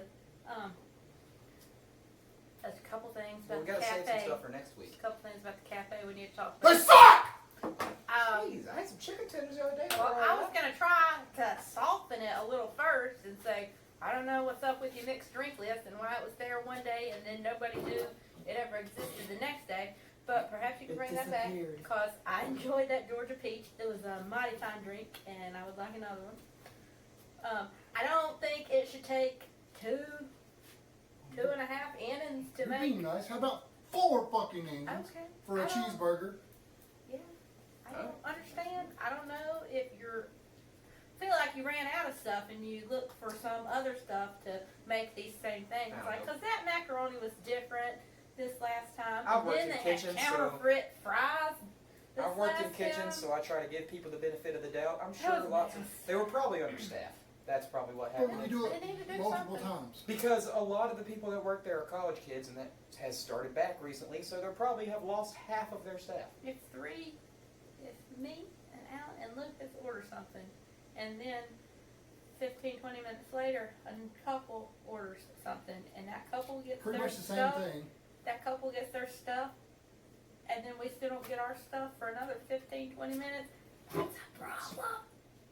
Speaker 2: There's a couple things
Speaker 1: Well,
Speaker 2: about
Speaker 1: we
Speaker 2: the
Speaker 1: gotta save some
Speaker 2: cafe.
Speaker 1: stuff for next week.
Speaker 2: A couple things about the cafe we need to talk
Speaker 3: They
Speaker 2: about.
Speaker 3: suck!
Speaker 1: Jeez, I had some chicken tenders the other day.
Speaker 2: Well, I was gonna try to soften it a little first and say, I don't know what's up with your mixed drink list and why it was there one day and then nobody knew it ever existed the next day. But perhaps you can bring that back because I enjoyed that Georgia peach. It was a mighty fine drink and I would like another one. I don't think it should take 2.5 innings to
Speaker 3: You're
Speaker 2: make.
Speaker 3: being nice. How about 4 fucking innings
Speaker 2: Okay.
Speaker 3: for a
Speaker 2: I don't-
Speaker 3: cheeseburger?
Speaker 2: Yeah. I don't understand. I don't know if you're feel like you ran out of stuff and you look for some other stuff to make these same things.
Speaker 1: I don't
Speaker 2: Like,
Speaker 1: know.
Speaker 2: cause that macaroni was different this last time.
Speaker 1: I've
Speaker 2: And
Speaker 1: worked
Speaker 2: then
Speaker 1: in
Speaker 2: they
Speaker 1: kitchens,
Speaker 2: had
Speaker 1: so-
Speaker 2: counterfeit fries. This
Speaker 1: I've worked in
Speaker 2: last
Speaker 1: kitchens,
Speaker 2: time.
Speaker 1: so I try to give people the benefit of the doubt. I'm
Speaker 2: That
Speaker 1: sure
Speaker 2: was
Speaker 1: lots of
Speaker 2: nice.
Speaker 1: they were probably understaffed. That's probably what
Speaker 3: But
Speaker 1: happened.
Speaker 3: we do
Speaker 2: They need to
Speaker 3: it
Speaker 2: do
Speaker 3: multiple
Speaker 2: something.
Speaker 3: times.
Speaker 1: Because a lot of the people that work there are college kids, and that has started back recently, so they probably have lost half of their staff.
Speaker 2: If me and Alan and Lucas order something, and then 15-20 minutes later, a couple orders something, and that couple gets
Speaker 3: Pretty
Speaker 2: their
Speaker 3: much the same
Speaker 2: stuff.
Speaker 3: thing.
Speaker 2: That couple gets their stuff, and then we still don't get our stuff for another 15-20 minutes. That's a problem.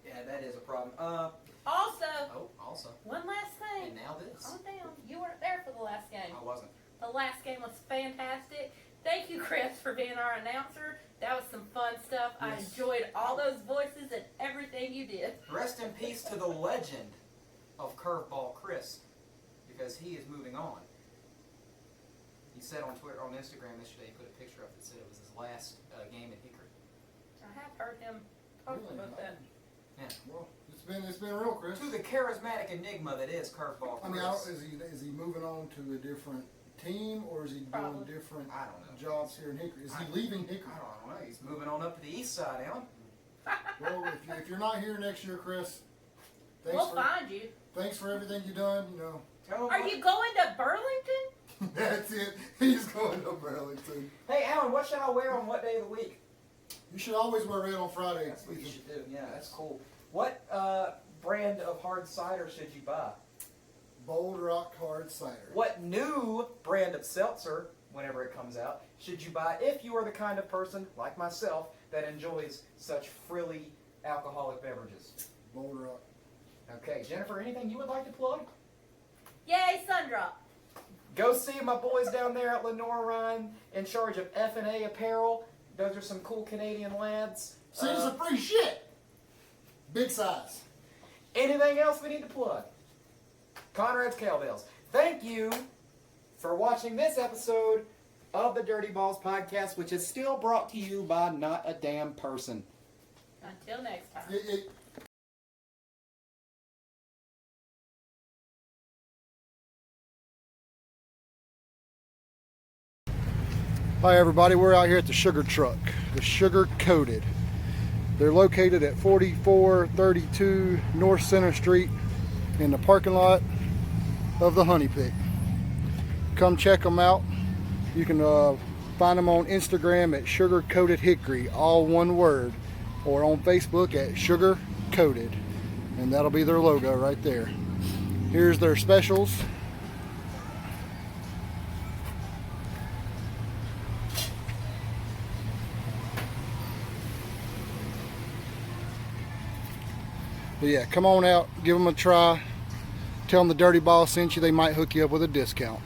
Speaker 1: Yeah, that is a problem.
Speaker 2: Also,
Speaker 1: Also,
Speaker 2: one last thing.
Speaker 1: and now this.
Speaker 2: Calm down. You weren't there for the last game.
Speaker 1: I wasn't.
Speaker 2: The last game was fantastic. Thank you, Chris, for being our announcer. That was some fun stuff. I
Speaker 3: Yes.
Speaker 2: enjoyed all those voices and everything you did.
Speaker 1: Rest in peace to the legend of Curveball Chris, because he is moving on. He said on Twitter, on Instagram yesterday, he put a picture up that said it was his last game in Hickory.
Speaker 2: I have heard him talk
Speaker 3: Really?
Speaker 2: about that.
Speaker 1: Yeah.
Speaker 3: Well, it's it's been real, Chris.
Speaker 1: To the charismatic enigma that is Curveball
Speaker 3: I mean,
Speaker 1: Chris.
Speaker 3: is he moving on to a different team, or is he
Speaker 2: Probably.
Speaker 3: doing different
Speaker 1: I don't know.
Speaker 3: jobs here in Hickory? Is he leaving Hickory?
Speaker 1: I don't know. He's moving on up to the east side, Alan.
Speaker 3: Well, if you're not here next year, Chris,
Speaker 2: We'll find you.
Speaker 3: thanks for everything you've done. You know,
Speaker 1: Tell him
Speaker 2: Are
Speaker 1: what-
Speaker 2: you going to Burlington?
Speaker 3: that's it. He's going to Burlington.
Speaker 1: Hey, Alan, what should I wear on what day of the week?
Speaker 3: You should always wear red on Friday.
Speaker 1: That's what you should do. Yeah, that's cool. What brand of hard cider should you buy?
Speaker 3: Bold Rock Hard Cider.
Speaker 1: What new brand of seltzer, whenever it comes out, should you buy if you are the kind of person, like myself, that enjoys such frilly alcoholic beverages?
Speaker 3: Bold Rock.
Speaker 1: Okay, Jennifer, anything you would like to plug?
Speaker 2: Yay, Sundrop.
Speaker 1: Go see my boys down there at Lenore Ryan in charge of F&A Apparel. Those are some cool Canadian lads.
Speaker 3: Send some free shit. Big size.
Speaker 1: Anything else we need to plug? Conrad's Cowbells. Thank you for watching this episode of the Dirty Balls Podcast, which is still brought to you by not a damn person.
Speaker 2: Until next time.
Speaker 3: Hi everybody, we're out here at the Sugar Truck, the Sugar Coated. They're located at 4432 North Center Street in the parking lot of the Honey Pit. Come check them out. You can find them on Instagram at Sugar Coated Hickory, all one word, or on Facebook at Sugar Coated, and that'll be their logo right there. Here's their specials. But yeah, come on out, give them a try. Tell them the Dirty Ball sent you. They might hook you up with a discount.